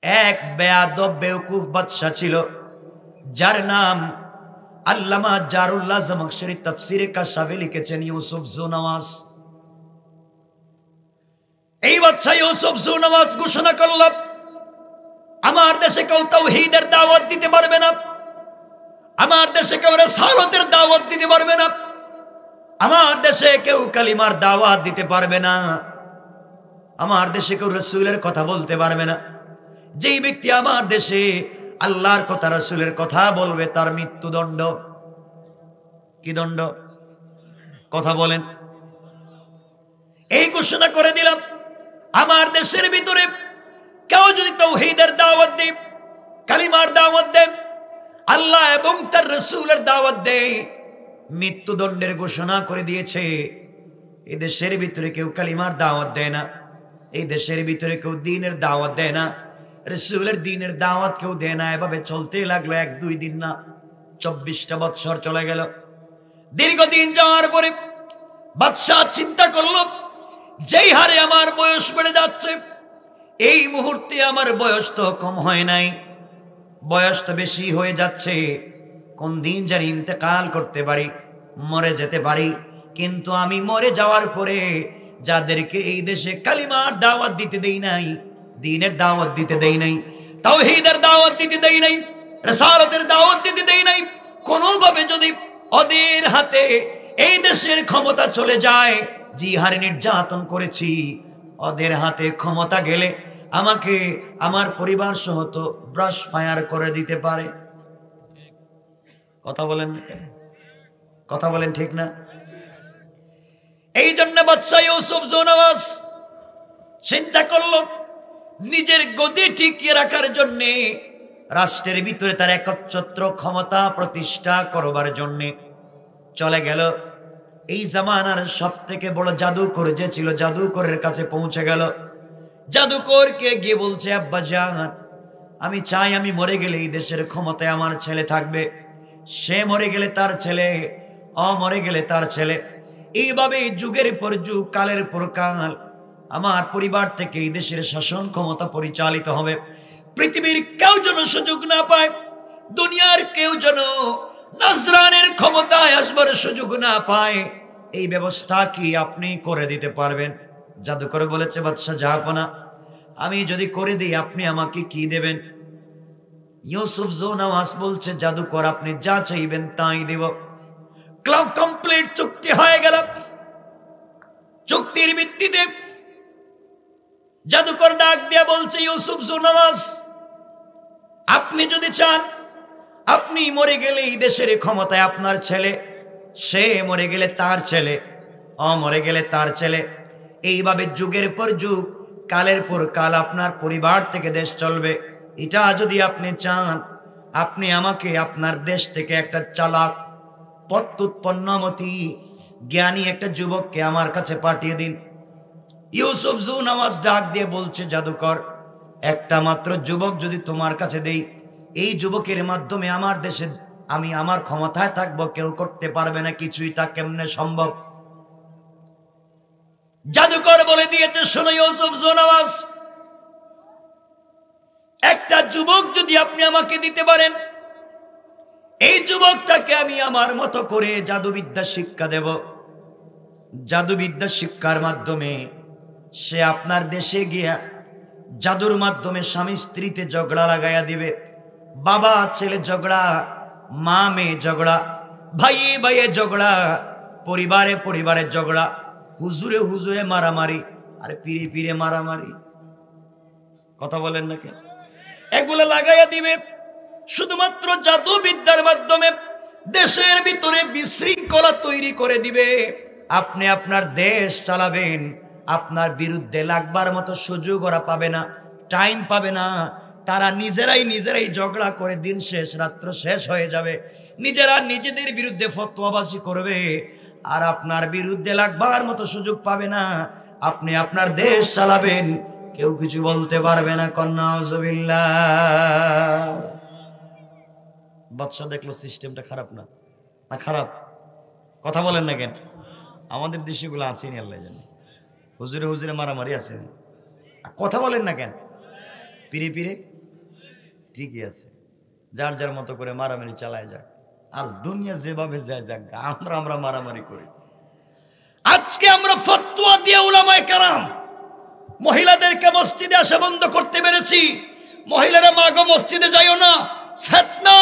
এক বেয়াদব বেওকুফ বাদশা ছিল, যার নাম আল্লামা জারুল্লাহ জামাখশরী তাফসীরে কাশাফে লিখেছেন ইউসুফ জুনওয়াজ। এই বাদশা ইউসুফ জুনওয়াজ ঘোষণা করল, আমার দেশে কেউ তাওহীদের দাওয়াত দিতে পারবে না, আমার দেশে কেউ রিসালাতের দাওয়াত দিতে পারবে না, আমার দেশে কেউ কালিমার দাওয়াত দিতে পারবে না, আমার দেশে কেউ রাসূলের কথা বলতে পারবে না। যেই ব্যক্তি আমার দেশে আল্লাহর কথা রাসূলের কথা বলবে তার মৃত্যুদণ্ড। কি দণ্ড? কথা বলেন। এই ঘোষণা করে দিলাম, আমার দেশের ভিতরে কেউ যদি তাওহীদের দাওয়াত দেয়, কালিমার দাওয়াত দেয়, আল্লাহ এবং তার রাসূলের দাওয়াত দেয়, মৃত্যুদণ্ডের ঘোষণা করে দিয়েছে। এই দেশের ভিতরে কেউ কালিমার দাওয়াত দেয় না, এই দেশের ভিতরে কেউ দ্বীনের দাওয়াত দেয় না, রাসূলের দ্বীনের দাওয়াত কেউ দেয় না। এভাবে চলতে লাগলো, 1-2 দিন না, 24টা বৎসর চলে গেল। দীর্ঘদিন যাওয়ার পরে বাদশা চিন্তা করলো, যেই হারে আমার বয়স বেড়ে যাচ্ছে, এই মুহূর্তে আমার বয়স তো কম হয় নাই, বয়স তো বেশি হয়ে যাচ্ছে, কোন দিন জানি ইন্তেকাল করতে পারি, মরে যেতে পারি। কিন্তু আমি মরে যাওয়ার পরে যাদেরকে এই দেশে কালিমার দাওয়াত দিতে দেই নাই, দ্বীনের দাওয়াত দিতে দেই নাই, তাওহীদের দাওয়াত দিতে দেই নাই, রিসালাতের দাওয়াত দিতে দেই নাই, কোনোভাবে যদি ওদের হাতে এই দেশের ক্ষমতা চলে যায়, যে হারে নির্যাতন করেছি, ওদের হাতে ক্ষমতা গেলে আমাকে আমার পরিবার সহ তো ব্রাশ ফায়ার করে দিতে পারে। কথা বলেন, কথা বলেন, ঠিক না? এই জন্য বাদশা ইউসুফ জুনওয়াজ চিন্তা করলো, নিজের গদি টিকিয়ে রাখার জন্য, রাষ্ট্রের ভিতরে তার একচ্ছত্র ক্ষমতা প্রতিষ্ঠা করবার জন্য চলে গেল। এই জামানার সব থেকে বড় জাদুকর যে ছিল, জাদুকরের কাছে পৌঁছে গেল। জাদুকরকে গিয়ে বলছে, আব্বা জান, আমি চাই আমি মরে গেলে এই দেশের ক্ষমতায় আমার ছেলে থাকবে, সে মরে গেলে তার ছেলে, মরে গেলে তার ছেলে, এইভাবে যুগের পর যুগ, কালের পর কাল আমার পরিবার থেকে এই দেশের শাসন ক্ষমতা পরিচালিত হবে। পৃথিবীর কেউ যেন সুযোগ না পায়, দুনিয়ার কেউ যেন নাজরানের ক্ষমতায় আসবার সুযোগ না পায়, এই ব্যবস্থা কি আপনি করে দিতে পারবেন? জাদুকর বলেছে, বাদশা জাহাপনা, আমি যদি করে দিই আপনি আমাকে কি দেবেন? ইউসুফ জুনওয়াজ বলছে, জাদুকর আপনি যা চাইবেন তাই দেব। ক্লাব কমপ্লিট, চুক্তি হয়ে গেল। চুক্তির ভিত্তিতে জাদুকর ডাক দিয়ে বলছে, ইউসুফ জুনওয়াজ, আপনি যদি চান, আপনি মরে গেলে এই দেশের ক্ষমতায় আপনার ছেলে, সে মরে গেলে তার ছেলে, মরে গেলে তার ছেলে, এইভাবে যুগের পর যুগ, কালের পর কাল আপনার পরিবার থেকে দেশ চলবে। এটা যদি আপনি চান, আপনি আমাকে আপনার দেশ থেকে একটা চালাক, পত্যুৎপন্নমতি, জ্ঞানী একটা যুবককে আমার কাছে পাঠিয়ে দিন। ইউসুফ জুনওয়াজ ডাক দিয়ে বলছে, জাদুকর, একটা মাত্র যুবক যদি তোমার কাছে দেই, এই যুবকের মাধ্যমে আমার দেশে আমি আমার ক্ষমতায় থাকবো, কেউ করতে পারবে না কিছুই, তা কেমনে সম্ভব? জাদুকর বলে দিয়েছে, শোনো ইউসুফ জুনওয়াজ, একটা যুবক যদি আপনি আমাকে দিতে পারেন, এই যুবকটাকে আমি আমার মতো করে জাদুবিদ্যা শিক্ষা দেব। জাদুবিদ্যা শিক্ষার মাধ্যমে সে আপনার দেশে গিয়া জাদুর মাধ্যমে স্বামী স্ত্রীতে ঝগড়া লাগাইয়া দিবে, বাবা ছেলে ঝগড়া, মা মেয়ে ঝগড়া, ভাইয়ে ভাইয়ে ঝগড়া, পরিবারে পরিবারে ঝগড়া, হুজুরে হুজুরে মারামারি, আর পীরে পীরে মারামারি। কথা বলেন না কেন? এগুলো লাগাইয়া দিবে। শুধুমাত্র জাদুবিদ্যার মাধ্যমে দেশের ভিতরে বিশৃঙ্খলা তৈরি করে দিবে। আপনি আপনার দেশ চালাবেন, আপনার বিরুদ্ধে লাগবার মতো সুযোগ ওরা পাবে না, টাইম পাবে না। তারা নিজেরাই ঝগড়া করে দিন শেষ, রাত্র শেষ হয়ে যাবে, নিজেরা নিজেদের বিরুদ্ধে ফতোয়াবাজি করবে, আর আপনার বিরুদ্ধে লাগবার মতো সুযোগ পাবে না। আপনি আপনার দেশ চালাবেন, কেউ কিছু বলতে পারবে না। কন্যা নাউজুবিল্লাহ। বাদশা দেখলো সিস্টেমটা খারাপ না? না খারাপ? কথা বলেন না কেন? আমাদের দেশগুলো আছে নি, আল্লাহ জানে, হুজুরে হুজুরে মারামারি আছে। কথা বলেন না কেন? পিড়ে পিড়ে ঠিকই আছে, যার যার মতো করে মারামারি চালায় যাক। আজ দুনিয়া যেভাবে যায় যাক, আমরা মারামারি করি। আজকে আমরা ফতোয়া দিয়ে উলামায়ে কেরাম মহিলাদেরকে মসজিদে আসা বন্ধ করতে পেরেছি। মহিলারা মাগো মসজিদে যাইও না, ফিতনা।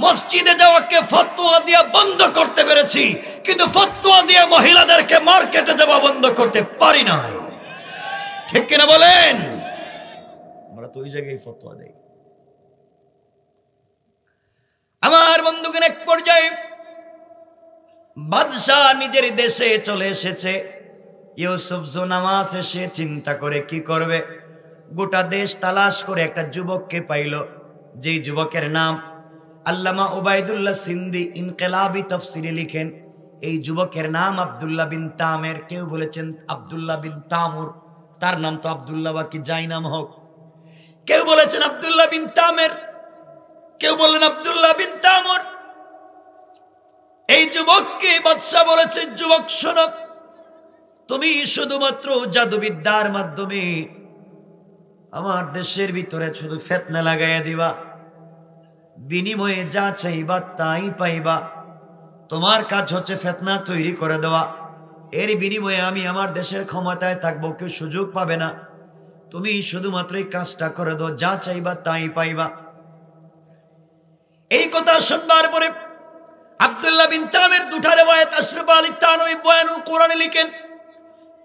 মসজিদে যাওয়াকে ফতোয়া দিয়ে বন্ধ করতে পেরেছি, কিন্তু ফতোয়া দিয়ে মহিলাদেরকে মার্কেটে যাওয়া বন্ধ করতে পারি না। ঠিক কিনা বলেন? আমরা তো ওই জায়গায় ফতোয়া দেই। আমার বন্ধুগণ, এক পর্যায়ে বাদশাহ নিজের দেশে চলে এসেছে। ইউসুফ জুনামাস এসে চিন্তা করে কি করবে। গোটা দেশ তালাশ করে একটা যুবককে পাইল, যেই যুবকের নাম আল্লামা উবাইদুল্লাহ সিন্দি ইনকিলাবি তাফসিরে লিখেন, এই যুবকের নাম আব্দুল্লাহ বিন তামের। কেউ বলেছেন আব্দুল্লাহ বিন তামুর, তার নাম তো আব্দুল্লাহ বা কি যাই নাম হোক। কেউ বলেছেন আব্দুল্লাহ বিন তামের, কেউ বললেন আব্দুল্লাহ বিন তামুর। এই যুবককে বাদশা বলেছে, যুবক শোনো, তুমি শুধুমাত্র জাদুবিদ্যার মাধ্যমে আমার দেশের ভিতরে শুধু ফিতনা লাগাইয়া দিবা, বিনিময়ে যা চাইবা তাই পাইবা। তোমার কাজ হচ্ছে ফিতনা তৈরি করে দেওয়া, এর বিনিময়ে আমি আমার দেশের ক্ষমতায় থাকবো, কেউ সুযোগ পাবে না। তুমি শুধুমাত্র এই কাজটা করে দাও, যা চাইবা তাই পাইবা। এই কথা শুনবার পরে আব্দুল্লাহ বিন তামের দুটা রিওয়ায়াত আশরাফ আলী থানভী বয়ানুল কোরআনে লিখেন।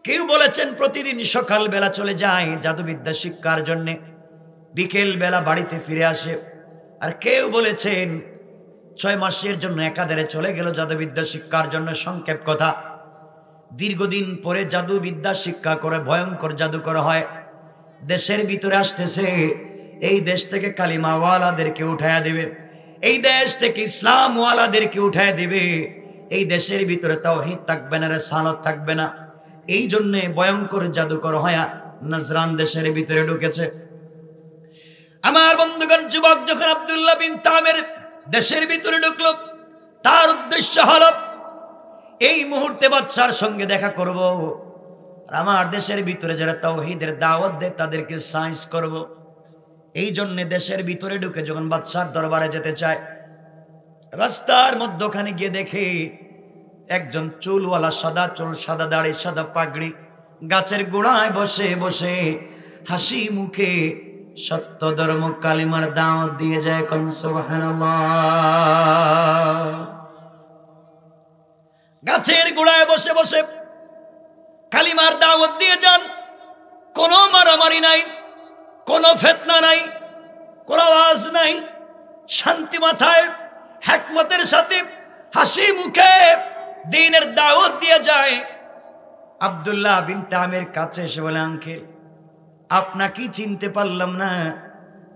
কেউ বলেছেন প্রতিদিন সকাল বেলা চলে যায় জাদুবিদ্যা শিক্ষার জন্য, বিকেল বেলা বাড়িতে ফিরে আসে। আর কেউ বলেছেন 6 মাসের জন্য একাধারে চলে গেল জাদুবিদ্যা শিক্ষার জন্য। সংক্ষেপ কথা, দীর্ঘদিন পরে জাদুবিদ্যা শিক্ষা করে ভয়ঙ্কর জাদু করা হয়। দেশের ভিতরে আসতেছে, এই দেশ থেকে কালিমাওয়ালাদেরকে উঠায়া দেবে, এই দেশ থেকে ইসলামওয়ালাদেরকে উঠায়া দেবে। এই দেশের ভিতরে তাওহীদ থাকবে না, রিসালাত থাকবে না। এই জন্যে ভয়ঙ্কর জাদুকর হয়া নজরান দেশের ভিতরে ঢুকেছে। আমার বন্ধুগণ, যুবক যখন আব্দুল্লাহ বিন তামের দেশের ভিতরে ঢুকলো, তার উদ্দেশ্য হলো এই মুহূর্তে বাদশার সঙ্গে দেখা করব, আর আমার দেশের ভিতরে যারা তাওহীদের দাওয়াত দেয় তাদেরকে সাইজ করব। এই জন্য দেশের ভিতরে ঢুকে যখন বাদশার দরবারে যেতে চায়, রাস্তার মধ্যখানে গিয়ে দেখে একজন চুলওয়ালা, সাদা চুল, সাদা দাড়ি, সাদা পাগড়ি, গাছের গোড়ায় বসে বসে হাসি মুখে সত্য ধর্ম কালিমার দাওয়াত দিয়ে যায়। কোন সুবহানাল্লাহ। গাছের গোড়ায় বসে বসে কালিমার দাওয়াত দিয়ে যান। কোনো মারামারি নাই, কোনো ফিতনা নাই, কোনো আওয়াজ নাই, শান্তি মাথায় হিকমতের সাথে হাসি মুখে দ্বীনের দাওয়াত দিয়ে যায়। আব্দুল্লাহ বিন তামের কাছে এসে বলে, আঙ্কেল আপনাকে চিনতে পারলাম না,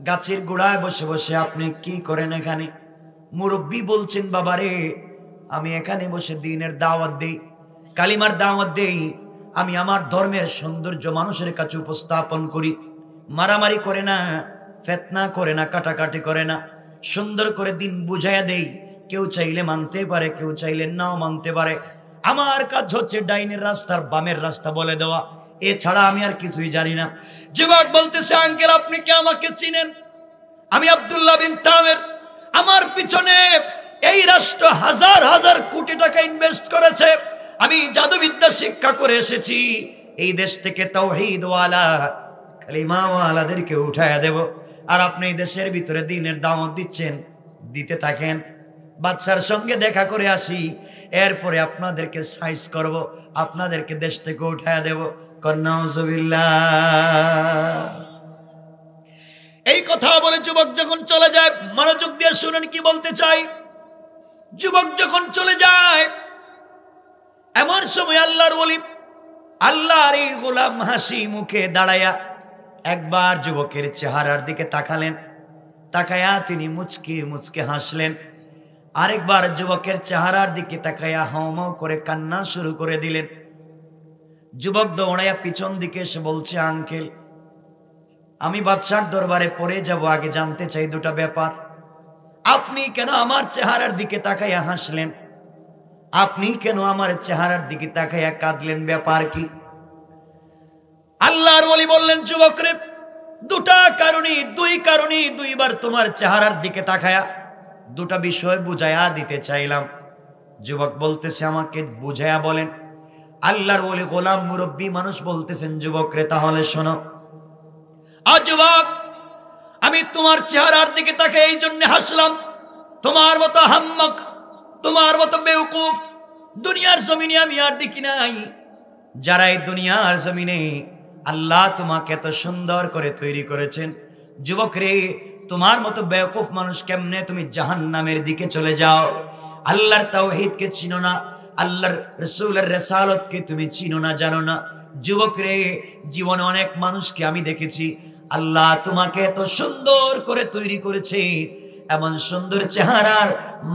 গাছের গোড়ায় বসে বসে আপনি কি করেন এখানে? মুরব্বী বলছেন, বাবারে আমি এখানে বসে দ্বীনের দাওয়াত দেই, কালিমার দাওয়াত দেই। আমি আমার ধর্মের সৌন্দর্য মানুষের কাছে উপস্থাপন করি। মারামারি করে না, ফিতনা করে না, কাটাকাটি করে না, সুন্দর করে দিন বুঝাইয়া দেই। কেউ চাইলে মানতে পারে, কেউ চাইলে নাও মানতে পারে। আমার কাজ হচ্ছে ডাইনের রাস্তার বামের রাস্তা বলে দেওয়া, এছাড়া আমি আর কিছুই জানি না। যুবক বলতেছে, আঙ্কেল আপনি কি আমাকে চিনেন? আমি আব্দুল্লাহ বিন তামের। আমার পিছনে এই রাষ্ট্র হাজার হাজার কোটি টাকা ইনভেস্ট করেছে। আমি জাদুবিদ্যা শিক্ষা করে এসেছি। এই দেশ থেকে তাওহীদওয়ালা, কালিমাওয়ালাদেরকে উঠায়া দেব, আর আপনি এই দেশের ভিতরে দ্বীনের দাওয়াত দিচ্ছেন, দিতে থাকেন। বাদশার সঙ্গে দেখা করে আসি, এরপরে আপনাদেরকে সাইজ করব, আপনাদেরকে দেশ থেকে উঠায়া দেব। নাউজুবিল্লাহ। এই কথা বলে যুবক যখন চলে যায়, মনোযোগ দিয়ে শুনেন কি বলতে চাই। যুবক যখন চলে যায়, এমন সময় আল্লাহর ওলি, আল্লাহর এই গোলাম হাসি মুখে দাঁড়ায়া একবার যুবকের চেহারার দিকে তাকালেন। তাকায়া তিনি মুচকি মুচকি হাসলেন। আরেকবার যুবকের চেহারার দিকে তাকায়া হাউমাউ করে কান্না শুরু করে দিলেন। যুবক দৌড়াইয়া পিছন দিকে এসে বলছে, আঙ্কেল আমি বাদশার দরবারে পড়ে যাব, আগে জানতে চাই দুটা ব্যাপার। আপনি কেন আমার চেহারার দিকে তাকাইয়া হাসলেন? আপনি কেন আমার চেহারার দিকে তাকাইয়া কাঁদলেন? ব্যাপার কি? আল্লাহর ওলি বললেন, যুবক রে, দুই কারণে দুইবার তোমার চেহারার দিকে তাকায়া দুটা বিষয় বুঝায়া দিতে চাইলাম। যুবক বলতেছে আমাকে বুঝায়া বলেন। আল্লাহর ওলি গোলাম মুরব্বী মানুষ বলতেছেন যুবক রে তাহলে শোনো। যুবক, আমি তোমার চেহারার দিকে তাকে এই জন্য হাসলাম, তোমার মতো হাম্মক, তোমার মতো বেউকুফ দুনিয়ার জমিনে আমি আর দেখি নাই। যারা এই দুনিয়ার জমিনে আল্লাহ তোমাকে এত সুন্দর করে তৈরি করেছেন, যুবক রে তোমার মতো বেউকুফ মানুষ কেমনে তুমি জাহান্নামের দিকে চলে যাও? আল্লাহর তাওহীদকে চিনো না, আল্লাহর রাসূলের রিসালাতকে তুমি চিনো না, জানো না। যুবক রে, জীবনে অনেক মানুষকে আমি দেখেছি, আল্লাহ তোমাকে এত সুন্দর করে তৈরি করেছে, এমন সুন্দর চেহারার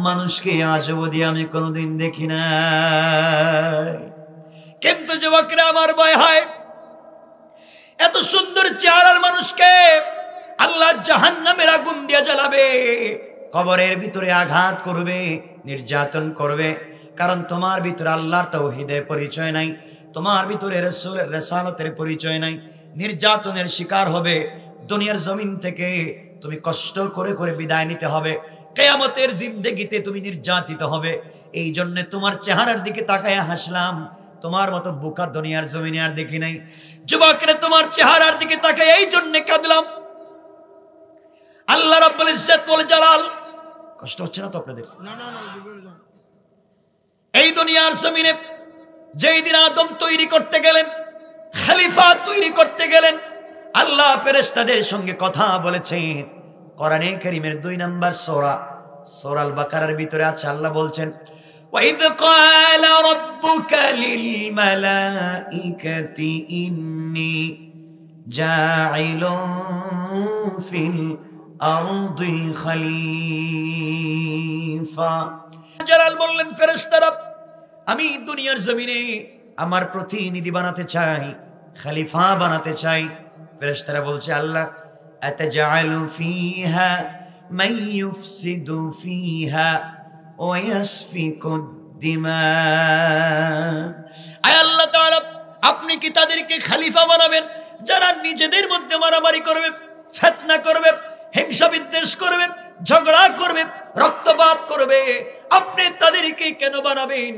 মানুষকে আজ অবধি আমি কোনোদিন দেখি না। কিন্তু যুবকরা আমার ভয় হয়, এত সুন্দর চেহারার মানুষকে আল্লাহ জাহান্নামের আগুন দিয়ে জ্বালাবে, কবরের ভিতরে আঘাত করবে, নির্যাতন করবে। কারণ তোমার ভিতরে আল্লাহর তাওহীদের পরিচয় নাই, তোমার ভিতরে রাসূলের রিসালাতের পরিচয় নাই। নির্যাতনের শিকার হবে, দুনিয়ার জমিন থেকে তুমি কষ্ট করে করে বিদায় নিতে হবে, কিয়ামতের জিন্দেগিতে তুমি নির্যাতিত হবে। এই জন্য তোমার চেহারার দিকে তাকায়া হাসলাম, তোমার মতো বোকা দুনিয়ার জমিনে আর দেখি নাই। যুবকরা, তোমার চেহারার দিকে তাকায় এই জন্য কাঁদলাম। আল্লাহ রাব্বুল ইজ্জত ওয়াল জালাল, কষ্ট হচ্ছে না তো আপনাদের? না। এই দুনিয়ার জমিনে যেই দিন আদম তৈরি করতে গেলেন, খলিফা তৈরি করতে গেলেন, আল্লাহ ফেরেশতাদের সঙ্গে কথা বলেছেন। কোরআনে কারীমের 2 নম্বর সূরা আল বাকারার ভিতরে আছে, আল্লাহ বলছেন وَإِذْ قَالَ رَبُّكَ لِلْمَلَائِكَةِ إِنِّي جَاعِلٌ فِي الْأَرْضِ خَلِيفَةً। জালাল বললেন, ফেরেশতারা আমি দুনিয়ার জমিনে আমার প্রতিনিধি বানাতে চাই, খলিফা বানাতে চাই। ফেরেশতারা বলছে, আল্লাহ আতাজআলু ফীহা মান ইউফসিদু ফীহা ওয়া ইয়াসফিকু দিমা। আয় আল্লাহ তাআলা, আপনি কি তাদেরকে খলিফা বানাবেন যারা নিজেদের মধ্যে মারামারি করবে, ফিতনা করবে, হিংসা বিদ্বেষ করবে, ঝগড়া করবে, রক্তপাত করবে? আপনি তাদেরকে কেন বানাবেন?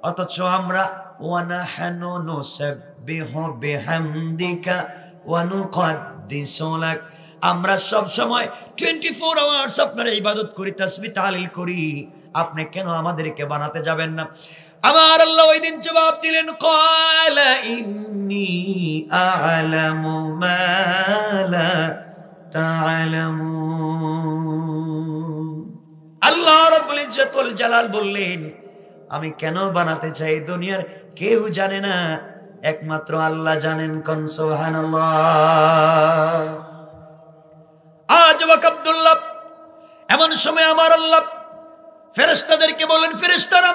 অথচ আমরা ওয়ানাহানু নুসাব্বিহু বিহামদিকা ওয়া নুকদ্দিসু লাক, আমরা সব সময় 24 আওয়ার্স আপনার ইবাদত করি, তাসবিহ তাহলিল করি, আপনি কেন আমাদেরকে বানাতে যাবেন না? আমার আল্লাহ ওই দিন জবাব দিলেন, ক্বালা ইন্নী আ'লামু মা লা তা'লামুন। আল্লাহ রাব্বুল ইজ্জত ওয়াল জালাল বললেন, আমি কেন বানাতে চাই দুনিয়ার কেউ জানে না, একমাত্র আল্লাহ জানেন। কোন সুবহানাল্লাহ। আজ ওয়াক আব্দুল্লাহ, এমন সময় আমার আল্লাহ ফেরেশতাদেরকে বলেন, ফেরেশতারা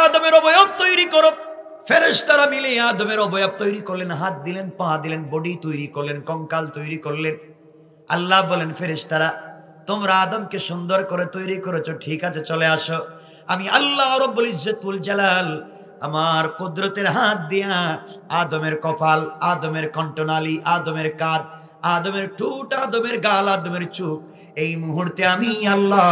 আদমের অবয়ব তৈরি করো। ফেরেশতারা মিলে আদমের অবয়ব তৈরি করলেন, হাত দিলেন, পা দিলেন, বডি তৈরি করলেন, কঙ্কাল তৈরি করলেন। আল্লাহ বলেন, ফেরেশতারা তোমরা আদমকে সুন্দর করে তৈরি করেছো, ঠিক আছে, চলে আসো। আমি আল্লাহ রাব্বুল ইজ্জত ওয়াল জালাল আমার কুদরতের হাত দিয়া আদমের কপাল, আদমের কণ্ঠনালী, আদমের কাঁধ, আদমের ঠোঁট, আদমের গাল, আদমের চোখ, এই মুহূর্তে আমি আল্লাহ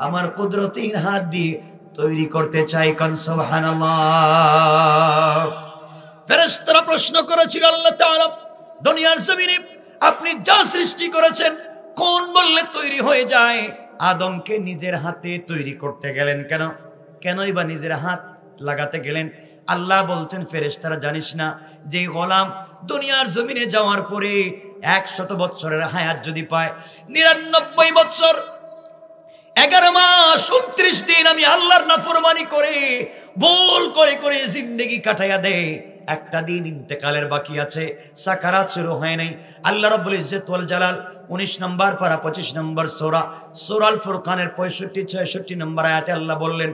আমার কুদরতের হাত দিয়ে তৈরি করতে চাই। কোন সুবহানাল্লাহ। ফেরেশতারা প্রশ্ন করেছিল, আল্লাহ তাআলা দুনিয়ার জমিনে আপনি যা সৃষ্টি করেছেন কোন বললে তৈরি হয়ে যায়? আদমকে নিজের হাতে তৈরি করতে গেলেন কেন? কেনই বা নিজের হাত লাগাতে গেলেন? আল্লাহ বলছেন, ফেরেশতারা জানিস না যে গোলাম দুনিয়ার জমিনে যাওয়ার পরে 100 বছরের হায়াত যদি পায়, 99 বছর 11 মাস 29 দিন আমি আল্লাহর নাফরমানি করে ভুল করে করে জিন্দেগি কাটাইয়া দেয়, একটা দিন ইন্তেকালের বাকি আছে, সাকারাত শুরু হয় নাই। আল্লাহ রাব্বুল ইজ্জত ওয়াল জালাল 19 নম্বর পারা 25 নম্বর সূরা আল ফুরকানের 65-66 নম্বর আয়াতে আল্লাহ বললেন,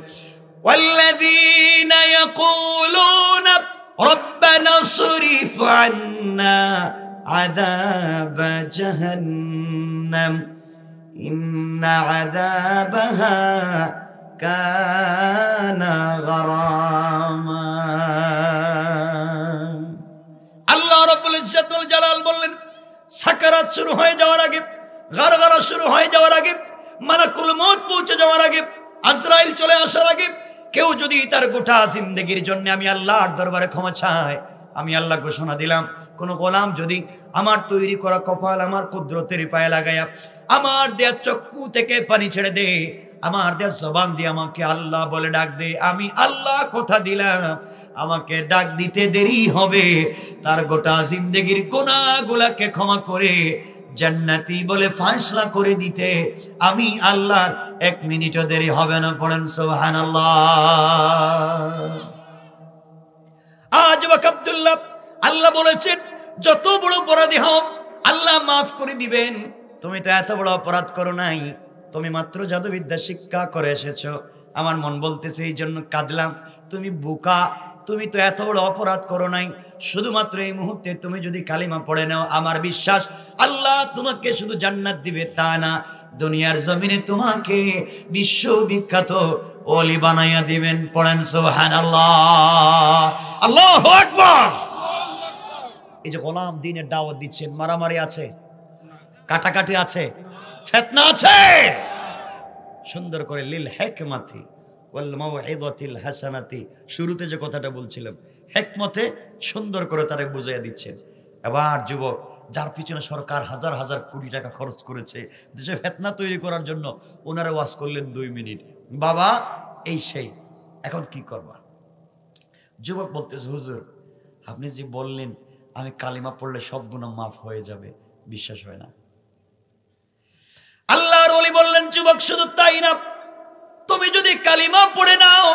ওয়াল্লাযীনা ইয়াকুলুনা রাব্বানা সরিফ আন্না আযাব জাহান্নাম ইন্না আযাবাহা কানা গরামা। আল্লাহ রাব্বুল ইজ্জত ওয়াল জালাল বললেন, সাকারাত শুরু হয়ে যাওয়ার আগে, গারগারা শুরু হয়ে যাওয়ার আগে, মালাকুল মউত পৌঁছে যাওয়ার আগে, আজরাইল চলে আসার আগে কেউ যদি তার গোটা জিন্দেগির জন্য আমি আল্লাহর দরবারে ক্ষমা চায়, আমি আল্লাহ ঘোষণা দিলাম, কোন গোলাম যদি আমার তৈরি করা কপাল আমার কুদরতের পায়ে লাগায়া আমার দেয়া চক্ষু থেকে পানি ছেড়ে দে, আমার দেয়া জবান দিয়ে আমাকে আল্লাহ বলে ডাক দে, আমি আল্লাহ কথা দিলাম আমাকে ডাক দিতে দেরি হবে, তার গোটা জিন্দেগির গুনাহগুলোকে ক্ষমা করে জান্নাতি বলে ফায়সালা করে দিতে আমি আল্লাহর 1 মিনিটও দেরি হবে না। পড়েন সুবহানাল্লাহ। আজ ওয়াক আব্দুল্লাহ আল্লাহ বলেছেন যত বড় অপরাধী হও আল্লাহ মাফ করে দিবেন। তুমি তো এত বড় অপরাধ করো নাই, তুমি মাত্র জাদুবিদ্যা শিক্ষা করে এসেছো। আমার মন বলতেছে এই জন্য কাঁদলাম, তুমি বোকা, তুমি তো এত বড় অপরাধ করো নাই, শুধুমাত্র এই মুহূর্তে তুমি যদি কালিমা পড়ে নাও আমার বিশ্বাস আল্লাহ তোমাকে শুধু জান্নাত দিবে তা না, দুনিয়ার জমিনে তোমাকে বিশ্ববিখ্যাত ওলি বানাইয়া দিবেন। পড়েন সুবহানাল্লাহ, আল্লাহু আকবার। এই যে গোলাম দ্বীনের দাওয়াত দিচ্ছেন, মারামারি আছে, কাটাকাটি আছে, ফিতনা আছে, সুন্দর করে লিল হিকমাতি ওয়াল মাউইযাতিল হাসানাতি, শুরুতে যে কথাটা বলছিলাম হিকমতে সুন্দর করে তারে বুঝাইয়া দিচ্ছেন। এবার যুবক যার পিছনে সরকার হাজার হাজার কোটি টাকা খরচ করেছে দেশে ফিতনা তৈরি করার জন্য, ওনারা ওয়াজ করলেন 2 মিনিট, বাবা এই সেই, এখন কি করবা? যুবক বলতেছে হুজুর আপনি যে বললেন আমি কালিমা পড়লে সব গুনাহ মাফ হয়ে যাবে, বিশ্বাস হয় না। আল্লাহর ওলি বললেন যুবক শুধু তাই না, তুমি যদি কালিমা পড়ে নাও,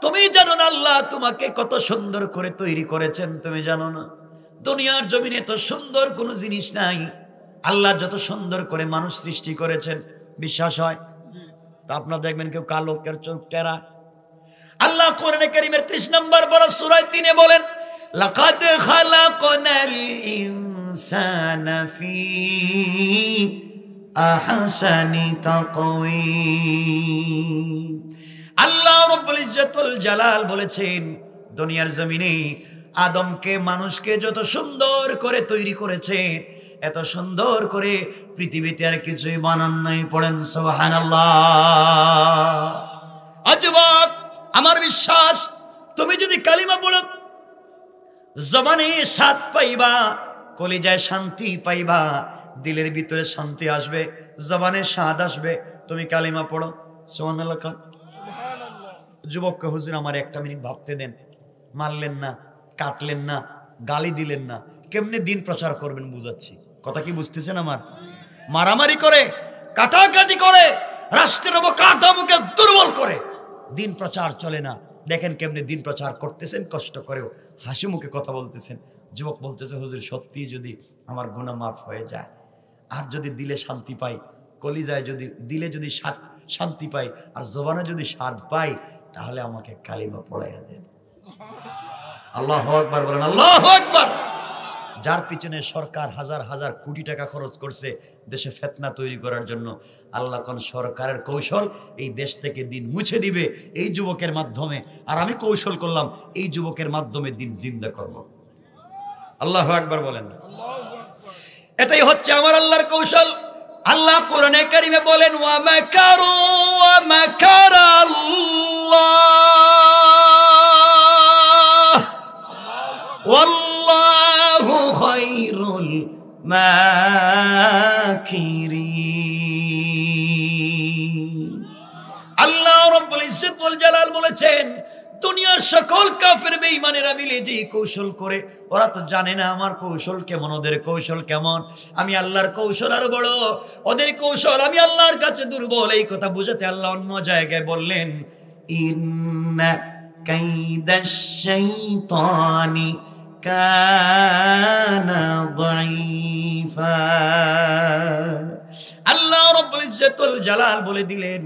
তুমি জানো না আল্লাহ তোমাকে কত সুন্দর করে তৈরি করেছেন, তুমি জানো না দুনিয়ার জমিনে তো সুন্দর কোনো জিনিস নাই, আল্লাহ যত সুন্দর করে মানুষ সৃষ্টি করেছেন বিশ্বাস হয়? তা আপনারা দেখবেন কেউ কালো, কেউ চোখ টেরা। আল্লাহ কোরআনে কারীমের 30 নম্বর পারা সূরা 3 বলেন লাকাদ খালাকনাল ইনসানা ফি আহসানি তাকওয়িম। আল্লাহ রাব্বুল ইজ্জত ওয়াল জালাল বলেছেন দুনিয়ার জমিনে আদমকে মানুষকে যত সুন্দর করে তৈরি করেছেন এত সুন্দর করে পৃথিবীতে আর কিছুই বানান নাই। পড়েন সুবহানাল্লাহ। আজবাক আমার বিশ্বাস তুমি যদি কালিমা পড়ো জবানে স্বাদ পাইবা, কলিজায় শান্তি পাইবা, দিলের ভিতরে শান্তি আসবে, জবানে স্বাদ আসবে। তুমি কালিমা পড়ো সুবহানাল্লাহ। যুবককে হুজুর আমার 1 মিনিট ভাবতে দেন, মারলেন না, কাটলেন না, গালি দিলেন না, কেমনে দিন প্রচার করবেন বুঝাচ্ছি। কথা কি বুঝতেছেন আমার? মারামারি করে, কাটাকাটি করে, রাষ্ট্রের অবকাঠামোকে দুর্বল করে দিন প্রচার চলে না। দেখেন কেমনে দিন প্রচার করতেছেন, কষ্ট করেও হাসি মুখে কথা বলতেছেন। যুবক বলতেছে হুজুর সত্যি যদি আমার গুনাহ মাফ হয়ে যায়, আর যদি দিলে শান্তি পাই, কলিজায় যদি দিলে যদি শান্তি পাই, আর জবানে যদি স্বাদ পাই, তাহলে আমাকে কালিমা পড়াইয়া দেন। আল্লাহু আকবার বলেন, আল্লাহু আকবার। যার পিছনে সরকার হাজার হাজার কোটি টাকা খরচ করছে দেশে ফিতনা তৈরি করার জন্য, আল্লাহ কোন সরকারের কৌশল এই দেশ থেকে দিন মুছে দিবে এই যুবকের মাধ্যমে, আর আমি কৌশল করলাম এই যুবকের মাধ্যমে দিন জিন্দা করব। আল্লাহু আকবার বলেন। এটাই হচ্ছে আমার আল্লাহর কৌশল। আল্লাহ কোরআনে কারিমে বলেন ওয়া মাকারু ওয়া মাকারাল্লাহ ওয়াল্লাহু খায়রুল মাকিরিন। আল্লাহ রাব্বুল ইজ্জত ওয়াল জালাল বলেছেন দুনিয়ার সকল কাফের বেঈমানেরা মিলে যে কৌশল করে, ওরা তো জানে না আমার কৌশল কেমন, ওদের কৌশল কেমন। আমি আল্লাহর কৌশল আরো বড়, ওদের কৌশল আমি আল্লাহর কাছে দুর্বল। এই কথা বুঝাতে আল্লাহ অন্য জায়গায় বললেন ইন্না কাইদাশ শাইতানি কানা দাঈফা। আল্লাহ রাব্বুল ইজ্জত ওয়াল জালাল বলে দিলেন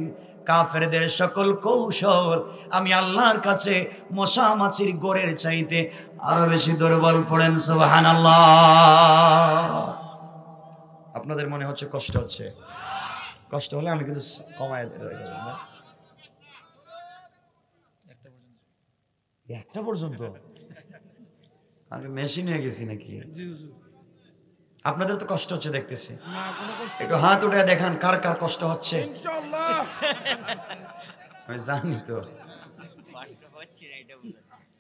কাফেরদের সকল কৌশল আমি আল্লাহর কাছে মশা মাছির গোড়ের চাইতে আরো বেশি দুর্বল। পড়েন সুবহানাল্লাহ। আপনাদের মনে হচ্ছে কষ্ট হচ্ছে, কষ্ট হলে আমি কিন্তু কমায় দেব। 1টা পর্যন্ত আমি মেশিন হয়ে গেছি নাকি? আপনাদের তো কষ্ট হচ্ছে দেখতেছি, একটু হাত উঠে দেখান কার কার কষ্ট হচ্ছে। আমি জানি তো।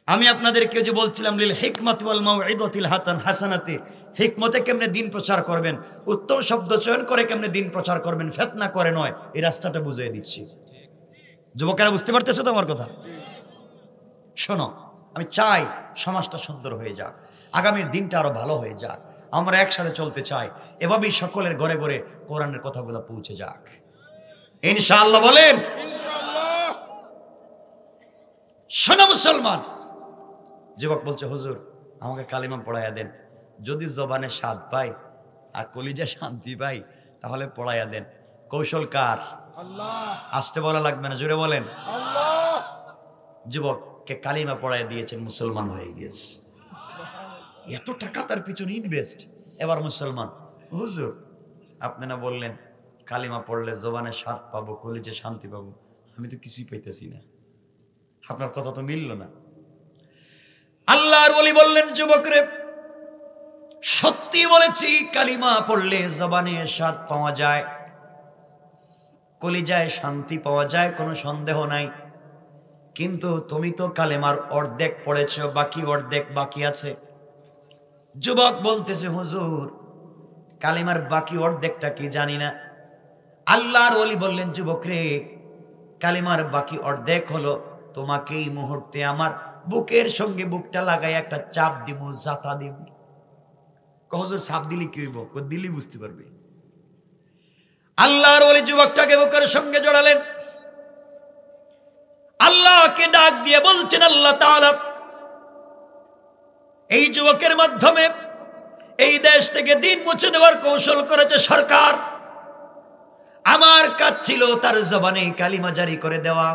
আমি আপনাদেরকে যে বলছিলাম লিল হিকমাতি ওয়াল মাউইদাতিল হাসানাতি, হিকমতে কেমনে দিন প্রচার করবেন, উত্তম শব্দ চয়ন করে কেমনে দিন প্রচার করবেন, ফিতনা করে নয়, এই রাস্তাটা বুঝিয়ে দিচ্ছি। যুবকেরা বুঝতে পারতেছো তো আমার কথা? শোনো, আমি চাই সমাজটা সুন্দর হয়ে যাক, আগামীর দিনটা আরো ভালো হয়ে যাক, আমরা একসাথে চলতে চাই, এভাবেই সকলের ঘরে ঘরে কোরআনের কথাগুলো পৌঁছে যাক ইনশাআল্লাহ। বলেন শোনো মুসলমান। যুবক বলছে হুজুর আমাকে কালিমা পড়াইয়া দেন, যদি জবানে স্বাদ পাই আর কলিজা শান্তি পাই তাহলে পড়াইয়া দেন। কৌশল কার? আল্লাহ। আসতে বলা লাগবে না, জোরে বলেন আল্লাহ। যুবককে কালিমা পড়াইয়া দিয়েছেন, মুসলমান হয়ে গিয়েছে। এত টাকা তার পিছনে ইনভেস্ট, এবার মুসলমান। হুজুর আপনি না বললেন কালিমা পড়লে জবানে স্বাদ পাবো, কলিজে শান্তি পাবো, আমি তো কিছুই পাইতেছি না, আপনার কথা তো মিলল না। আল্লাহর ওলি বললেন যুবক রে, সত্যি বলেছি, কালিমা পড়লে জবানে স্বাদ পাওয়া যায়, কলিজায় শান্তি পাওয়া যায়, কোনো সন্দেহ নাই। কিন্তু তুমি তো কালেমার অর্ধেক পড়েছ, বাকি অর্ধেক বাকি আছে। যুবক বলতেছে হুজুর কালিমার বাকি অর্ধেকটা কি জানি না। আল্লাহর ওলি বললেন যুবক রে, কালিমার বাকি অর্ধেক হলো তোমাকে এই মুহূর্তে আমার বুকের সঙ্গে বুকটা লাগাই একটা চাপ দিব, জাতা দিব। হুজুর চাপ দিলে কি হইব? দিলি বুঝতে পারবে। আল্লাহর ওলি যুবকটাকে বুকের সঙ্গে জড়ালেন, আল্লাহকে ডাক দিয়ে বলছেন আল্লাহ তাআলা এই যুবকের মাধ্যমে এই দেশ থেকে দিন মুছে দেওয়ার কৌশল করেছে সরকার। আমার কাজ ছিল তার জবানে কালিমা জারি করে দেওয়া।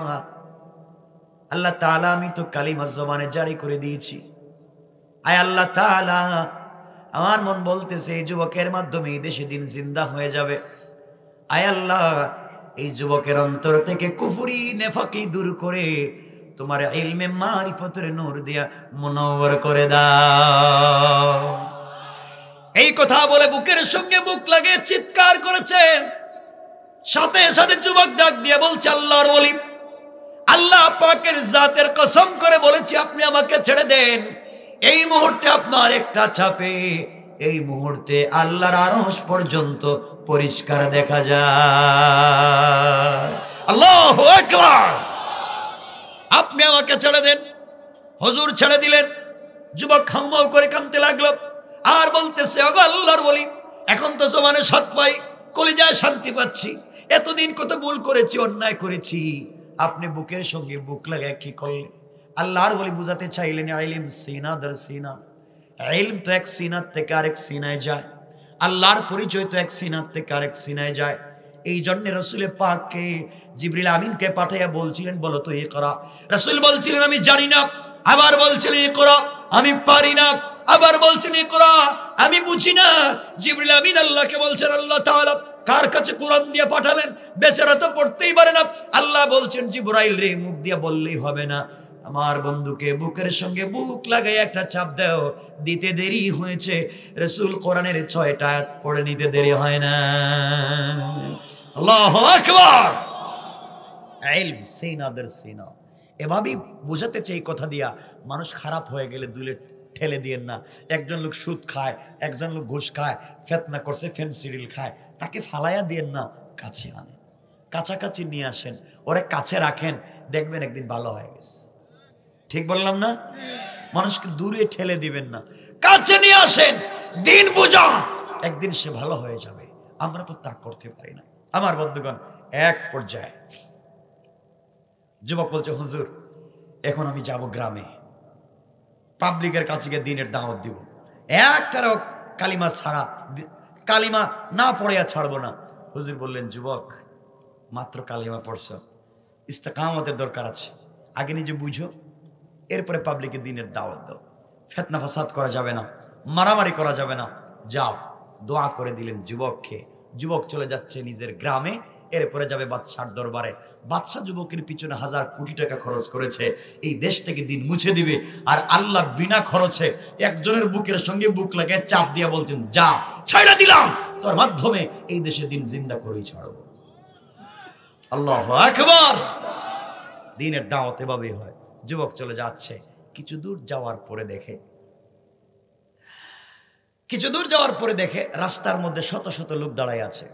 আল্লাহ তাআলা আমি তো কালিমা জবানে জারি করে দিয়েছি। আয় আল্লাহ তাআলা, আমার মন বলতেছে এই যুবকের মাধ্যমে এই দেশে দিন জিন্দা হয়ে যাবে। আয় আল্লাহ, এই যুবকের অন্তর থেকে কুফরি নেফাকি দূর করে তোমার ইলমে মারিফতের নূর দিয়া মুনাওয়ার করে দাও। এই কথা বলে বুকের সঙ্গে বুক লাগিয়ে চিৎকার করেছেন। সাথে সাথে যুবক ডাক দিয়ে বলছে আল্লাহর ওলি, আল্লাহ পাকের জাতের কসম করে বলেছি আপনি আমাকে ছেড়ে দেন। এই মুহূর্তে আপনার একটা চাপে এই মুহূর্তে আল্লাহর আরশ পর্যন্ত পরিষ্কার দেখা যায়। আল্লাহু আকবার। আপনি আমাকে ছেড়ে দেন। হুজুর ছেড়ে দিলেন। যুবক খামমাও করে কাঁদতে লাগলো আর বলতেছে ওগো আল্লাহর ওলি, এখন তো জবানে স্বাদ পাই, কলিজায় শান্তি পাচ্ছি, এতদিন কত ভুল করেছি, অন্যায় করেছি, আপনি বুকের সঙ্গে বুক লাগায় কি করলেন? আল্লাহর ওলি বুঝাতে চাইলেন ইলম সিনা দর সিনা, ইলম তো এক সিনার থেকে আরেক সিনায় যায়, আল্লাহর পরিচয় তো এক সিনার থেকে আরেক সিনায় যায়। এই জন্য রাসূল পাককে জিবরিল আমিনকে পাঠাইয়া বলছিলেন বলো তো ইকরা। রাসূল বলছিলেন আমি জানি না, আবার বলছিলেন ইকরা আমি পারি না, আবার বলছেন ইকরা আমি বুঝি না। জিবরিল আমিন আল্লাহকে বলছেন আল্লাহ তাআলা কার কাছে কোরআন দিয়ে পাঠালেন? বেচারা তো পড়তেই পারে না। আল্লাহ বলছেন জিবরাইল রে, মুখ দিয়ে বললেই হবে না, আমার বন্ধুকে বুকের সঙ্গে বুক লাগাই একটা চাপ দাও। দিতে দেরি হয়েছে, রাসূল কোরআনের 6টা আয়াত পড়ে নিতে দেরি হয় না। আল্লাহু আকবার। ইলম সিনা দর সিনা, এভাবেই বোঝাতে চাই কথা দিয়া। মানুষ খারাপ হয়ে গেলে দুলে ঠেলে দিয়েন না। একজন লোক সুদ খায়, একজন লোক ঘুষ খায়, ফিতনা করছে, ফেনসিডিল খায়, তাকে ফালাইয়া দিয়েন না, কাছে আনেন, কাছাকাছি নিয়ে আসেন, ওরে কাছে রাখেন, দেখবেন একদিন ভালো হয়ে গেছে। ঠিক বললাম না? মানুষকে দূরে ঠেলে দিবেন না, কাছে নিয়ে আসেন, দিন বুঝান, একদিন সে ভালো হয়ে যাবে। আমরা তো তা করতে পারি না। আমার বন্ধুগণ, এক পর্যায়ে যুবক বলছে হুজুর এখন আমি যাব গ্রামে, পাবলিকের কাছে গিয়ে দিনের দাওয়াত দিব, একটারও কালিমা ছাড়া, কালিমা না পড়িয়া ছাড়বো না। হুজুর বললেন যুবক মাত্র কালিমা পড়ছ, ইস্তেকামতের দরকার আছে, আগে নিজে বুঝো, এরপরে পাবলিকের দিনের দাওয়াত দাও। ফিতনা ফাসাদ করা যাবে না, মারামারি করা যাবে না, যাও। দোয়া করে দিলেন যুবককে। যুবক চলে যাচ্ছে নিজের গ্রামে, এরপরে যাবে বাদশার দরবারে। বাদশা যুবকের পিছনে 1000 কোটি টাকা খরচ করেছে, এই দেশ থেকে দিন মুছে দিবে। আর আল্লাহ বিনা খরচে একজনের বুকের সঙ্গে বুক লাগিয়ে চাপ দিয়ে বলছেন, যা, ছাইড়া দিলাম, তোর মাধ্যমে এই দেশে দিন জিন্দা করেই ছাড়বো। আল্লাহু আকবার। দিনের দাওয়াত এভাবেই হয়। যুবক চলে যাচ্ছে, কিছু দূর যাওয়ার পরে দেখে রাস্তার মধ্যে শত শত লোক দাঁড়ায় আছে,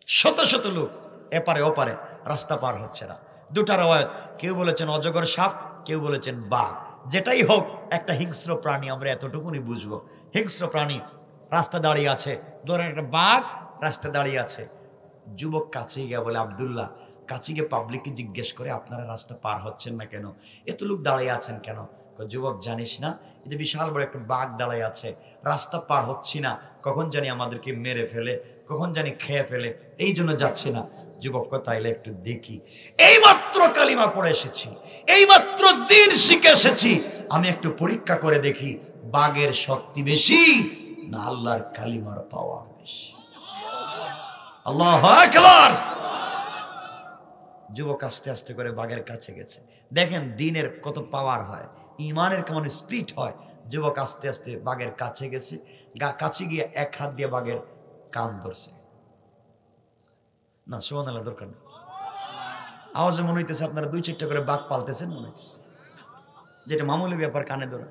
শত শত লোক এপারে ওপারে, রাস্তা পার হচ্ছে না। দুটা রাওয়ায়াত, কেউ বলেছেন অজগর সাপ, কেউ বলেছেন বাঘ। যেটাই হোক একটা হিংস্র প্রাণী, আমরা এতটুকুনি বুঝবো। হিংস্র প্রাণী রাস্তা দাঁড়িয়ে আছে, ধরেন একটা বাঘ রাস্তা দাঁড়িয়ে আছে। যুবক কাছে গিয়ে বলে, আব্দুল্লাহ, কাছে গিয়ে পাবলিককে জিজ্ঞেস করে, আপনারা রাস্তা পার হচ্ছেন না কেন? এত লোক দাঁড়িয়ে আছেন কেন? যুবক, জানিস না এটা বিশাল বড় একটা বাঘ দাঁড়ায় আছে, রাস্তা পার হচ্ছি না, কখন জানি আমাদেরকে মেরে ফেলে, কখন জানি খেয়ে ফেলে, এই জন্য যাচ্ছি না। যুবক, তাইলে একটু দেখি, এইমাত্র কালিমা পড়ে এসেছি, এইমাত্র দিন শিখে এসেছি, আমি একটু পরীক্ষা করে দেখি বাঘের শক্তি বেশি না আল্লাহর কালিমার পাওয়ার বেশি। আল্লাহু আকবার। যুবক আস্তে আস্তে করে বাঘের কাছে গেছে। দেখেন দিনের কত পাওয়ার হয়, ইমানের কেমন স্পিড হয়। যুবক আস্তে আস্তে বাঘের কাছে গেছে, কাছে গিয়ে এক হাত দিয়ে বাঘের কান ধরছে। না, সুবহানাল্লাহ দরকার নেই। আওয়াজে মনে হইতেছে আপনারা 2-4টা করে বাঘ পালতেছেন, মনে হইতেছে যেটা মামুলি ব্যাপার, কানে ধরা।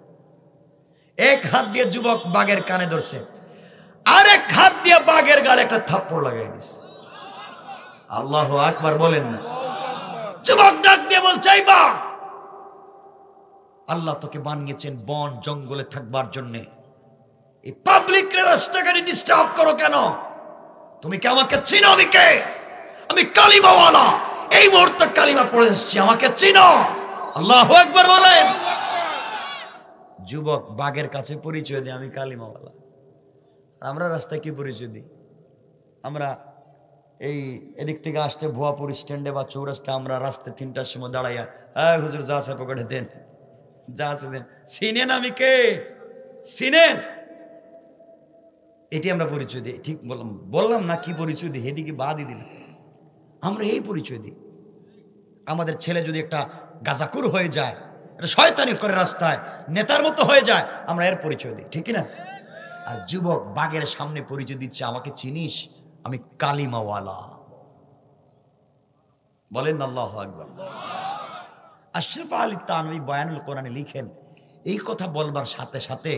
এক হাত দিয়ে যুবক বাঘের কানে ধরছে, আরেক হাত দিয়ে বাঘের গালে একটা থাপ্পড় লাগাই দিছে। আল্লাহু আকবার বলেন না। যুবক ডাক দিয়ে বলছে, এই বাঘ, আল্লাহ তোকে বানিয়েছেন বন জঙ্গলে থাকবার জন্য, এই পাবলিক রাস্তাঘাটে ডিস্টার্ব করো কেন? তুমি কি আমাকে চিনো? আমি কে? আমি কালিমাওয়ালা, এই মুহূর্তে কালিমা পড়ে এসেছি, আমাকে চিনো? আল্লাহু আকবার বলেন। যুবক বাঘের কাছে পরিচয় দেয়, আমি কালিমাওয়ালা। আমরা রাস্তায় কি পরিচয় দিই? আমরা এই এদিক থেকে আসতে ভুয়াপুর স্ট্যান্ডে বা চৌরাস্তা, আমরা রাস্তায় 3টার সময় দাঁড়াইয়া, হ্যাঁ হুজুর যা আছে পকেটে দেন, যা আছে দেন, চিনেন আমি কে? চিনেন? এটি আমরা পরিচয় দিই। ঠিক বললাম না? কি পরিচয় দিই? এদিকে বাদই দিন, আমরা এই পরিচয় দিই। আমাদের ছেলে যদি একটা গাজাকুর হয়ে যায়, একটা শয়তানি করে রাস্তায় নেতার মতো হয়ে যায়, আমরা এর পরিচয় দিই, ঠিক না? আর যুবক বাঘের সামনে পরিচয় দিচ্ছে, আমাকে চিনিস? আমি কালিমাওয়ালা। বলেন আল্লাহু আকবার। আশরাফ আলী থানভী বয়ানুল কোরআনে লিখেন, এই কথা বলবার সাথে সাথে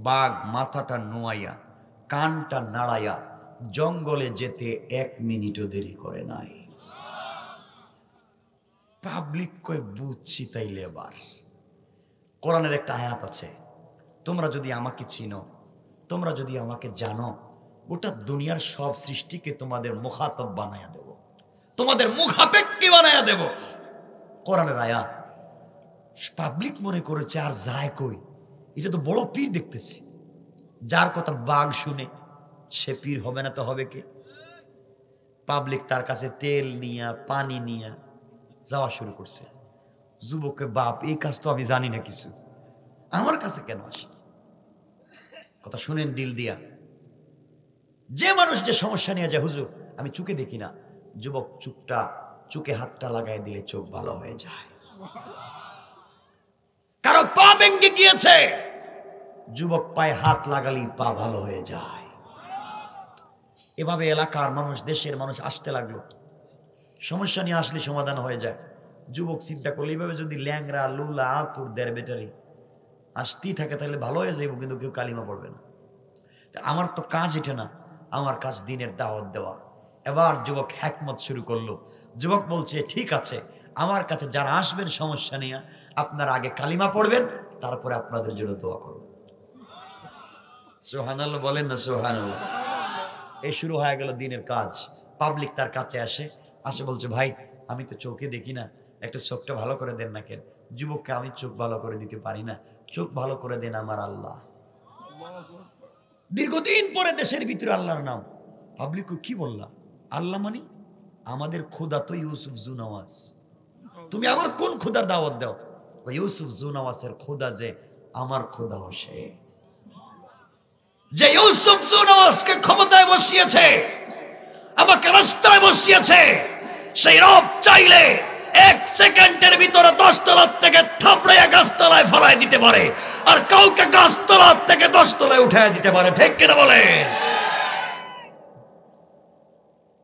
বাঘ মাথাটা নোয়াইয়া কানটা নাড়াইয়া জঙ্গলে যেতে 1 মিনিটও দেরি করে নাই। পাবলিক কই বুঝছি তাইলে এবার। কোরআনের একটা আয়াত আছে, তোমরা যদি আমাকে চিনো, তোমরা যদি আমাকে জানো, গোটা দুনিয়ার সব সৃষ্টিকে তোমাদের মুখাতব বানায়া দেব, তোমাদের মুখাপেক্ষী বানায়া দেব। কোরআনের আয়াত। পাবলিক মনে করেছে আর যায় কই, এটা তো বড় পীর দেখতেছি। যার কথা বাঘ শুনে সে পীর হবে না তো হবে কে? পাবলিক তার কাছে তেল নিয়া পানি নিয়া যাওয়া শুরু করছে। যুবকের বাপ, এই কাজ তো আমি জানি না কিছু, আমার কাছে কেন আসে? কথা শুনেন দিল দিয়া। যে মানুষ যে সমস্যা নিয়ে যায়, হুজুর আমি চোখে দেখি না, যুবক চোখে হাতটা লাগাই দিলে চোখ ভালো হয়ে যায়। কারো পা ভেঙে গিয়েছে, যুবক পায়ে হাত লাগালেই পা ভালো হয়ে যায়। এভাবে এলাকার মানুষ, দেশের মানুষ আসতে লাগলো, সমস্যা নিয়ে আসলে সমাধান হয়ে যায়। যুবক চিন্তা করলে এইভাবে যদি ল্যাংরা লুলা আতুর দেড় বেটারি আসতেই থাকে তাহলে ভালো হয়ে যাইব, কিন্তু কেউ কালিমা পড়বে না। আমার তো কাজ এটা না, আমার কাজ দিনের দাওয়াত দেওয়া। এবার যুবক হ্যাকমত শুরু করলো। যুবক বলছে, ঠিক আছে, আমার কাছে যারা আসবেন সমস্যা নিয়ে, আপনারা আগে কালিমা পড়বেন, তারপরে আপনাদের জন্য দোয়া করব। সুবহানাল্লাহ বলেন না? সুবহানাল্লাহ। এই শুরু হয়ে গেল দিনের কাজ। পাবলিক তার কাছে আসে বলছে, ভাই আমি তো চোখে দেখি না, একটু চোখটা ভালো করে দেন না কেন? যুবককে, আমি চোখ ভালো করে দিতে পারি না, চোখ ভালো করে দেন আমার আল্লাহ। দীর্ঘদিন পরে দেশের ভিতরে আল্লাহর নাম। পাবলিক কি বললাম? আল্লাহ মানে আমাদের খোদা তো ইউসুফ জুনাওয়াজ, তুমি আবার কোন খোদার দাওয়াত দাও? ইউসুফ জুনাওয়াজের খোদা যে আমার খোদা, সে যে ইউসুফ জুনাওয়াজকে ক্ষমতায় বসিয়েছে, আমাকে রাস্তায় বসিয়েছে, সেই রব চাইলে 1 সেকেন্ডের ভিতরে 10 তলার থেকে থাপড়াইয়া গাছতলায় ফেলাই দিতে পারে, আর কাউকে গাছতলার থেকে 10 তলায় উঠায় দিতে পারে। ঠিক কিনা বলে?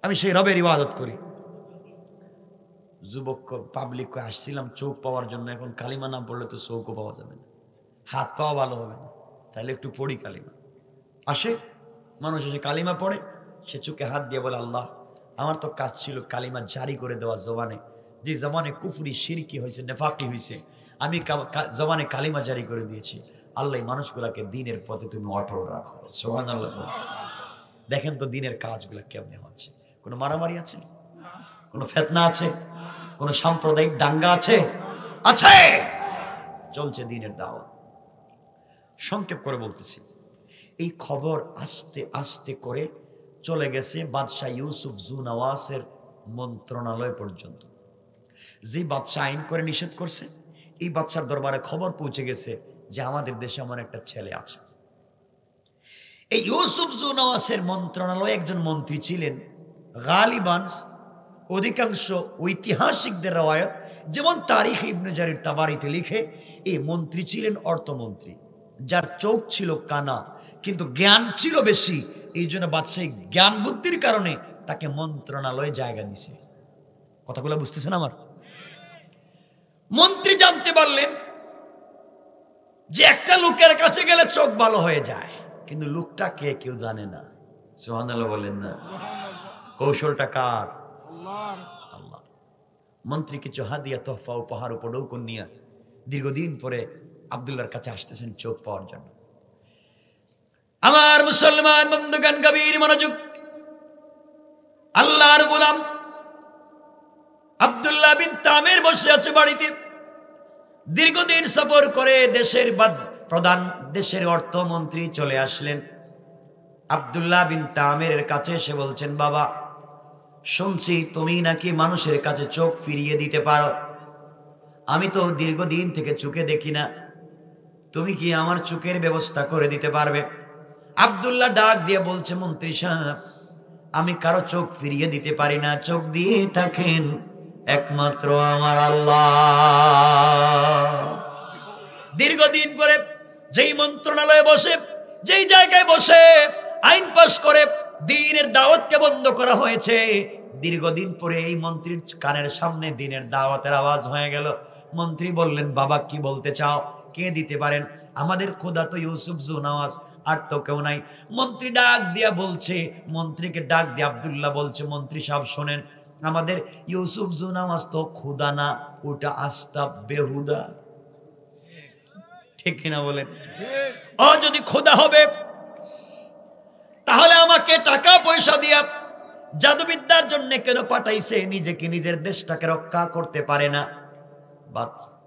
আমি সেই রবের ইবাদত করি। যুবক পাবলিক আসছিলাম চোখ পাওয়ার জন্য, এখন কালিমা না পড়লে তো চোখও পাওয়া যাবে না, হাত পাওয়া ভালো হবে না, তাহলে একটু পড়ি কালিমা। আসে মানুষ এসে কালিমা পড়ে, সে চোখে হাত দিয়ে বলে আল্লাহ আমার তো কাজ ছিল কালিমা জারি করে দেওয়া জবানে, যে জবানে কুফরি শিরকি হয়েছে, নেফাকি হয়েছে, আমি জবানে কালিমা জারি করে দিয়েছি। আল্লাহ মানুষগুলাকে দিনের পথে তুমি অটল রাখো। সুবহানাল্লাহ। দেখেন তো দিনের কাজগুলা কেমনে হচ্ছে। কোনো মারামারি আছে? কোনো ফিতনা আছে? কোনো সাম্প্রদায়িক দাঙ্গা আছে? আছে। চলছে দিনের দাওয়াত। সংক্ষেপ করে বলতেছি, এই খবর আস্তে আস্তে করে চলে গেছে বাদশাহ ইউসুফ জুনাওয়াসের মন্ত্রণালয় পর্যন্ত। যে বাদশাহ আইন করে নিষেধ করছে, এই বাদশার দরবারে খবর পৌঁছে গেছে যে আমাদের দেশে এমন একটা ছেলে আছে। এই ইউসুফ জুনাওয়াসের মন্ত্রণালয়ে একজন মন্ত্রী ছিলেন, গালিবান অধিকাংশ ঐতিহাসিকদের রওয়ায়াত, যেমন তারিখ ইবনে জারির তাবারিতে লিখে, এই মন্ত্রী ছিলেন অর্থমন্ত্রী, যার চোখ ছিল কানা কিন্তু জ্ঞান ছিল বেশি। এই জন্য বাদশাহী জ্ঞান বুদ্ধির কারণে তাকে মন্ত্রণালয়ে জায়গা দিছে। কথাগুলো বুঝতেছেন আমার? মন্ত্রী জানতে পারলেন যে একটা লোকের কাছে গেলে চোখ ভালো হয়ে যায়, কিন্তু লোকটা কে কেউ জানে না। সুবহানাল্লাহ বলেন না? কৌশলটা কার? আল্লাহ। মন্ত্রী কিছু হাদিয়া তোহফা উপহার উপঢৌকন নিয়ে দীর্ঘদিন পরে আব্দুল্লাহর কাছে আসতেছেন চোখ পাওয়ার জন্য। আমার মুসলমান বন্ধুগণ, গভীর মনোযোগ। আল্লাহর গোলাম আব্দুল্লাহ বিন তামির বসে আছে বাড়িতে। দীর্ঘদিন সফর করে দেশের অর্থমন্ত্রী চলে আসলেন। আব্দুল্লাহ বিন তামিরের কাছে এসে বলছেন, বাবা শুনছি তুমি নাকি মানুষের কাছে চোখ ফিরিয়ে দিতে পারো। আমি তো দীর্ঘদিন থেকে চোখে দেখি না, তুমি কি আমার চোখের ব্যবস্থা করে দিতে পারবে? আব্দুল্লাহ ডাক দিয়ে বলছে, মন্ত্রী সাহেব আমি কারো চোখ ফিরিয়ে দিতে পারি না, চোখ দিয়ে থাকেন একমাত্র আমার আল্লাহ। দীর্ঘদিন পরে যেই মন্ত্রণালয়ে বসে, যেই জায়গায় বসে আইন পাস করে দ্বীনের দাওয়াতকে বন্ধ করা হয়েছে, দীর্ঘদিন পরে এই মন্ত্রীর কানের সামনে দ্বীনের দাওয়াতের আওয়াজ হয়ে গেল। মন্ত্রী বললেন, বাবা কি বলতে চাও? কে দিতে পারেন? আমাদের খোদা তো ইউসুফ জুনাওয়াস, আর তো কেউ নাই। মন্ত্রী ডাক দিয়া বলছে, মন্ত্রীকে ডাক দিয়ে আব্দুল্লাহ বলছে, মন্ত্রী সাহেব শোনেন, আমাদের ইউসুফ জুনাওয়াস তো খোদা না, ওটা আস্তা বেহুদা। ঠিক কিনা বলেন? ও যদি খোদা হবে তাহলে আমাকে টাকা পয়সা দিয়া জাদুবিদ্যার জন্য কেন পাঠাইছে? নিজেকে নিজের দেশটাকে রক্ষা করতে পারে না।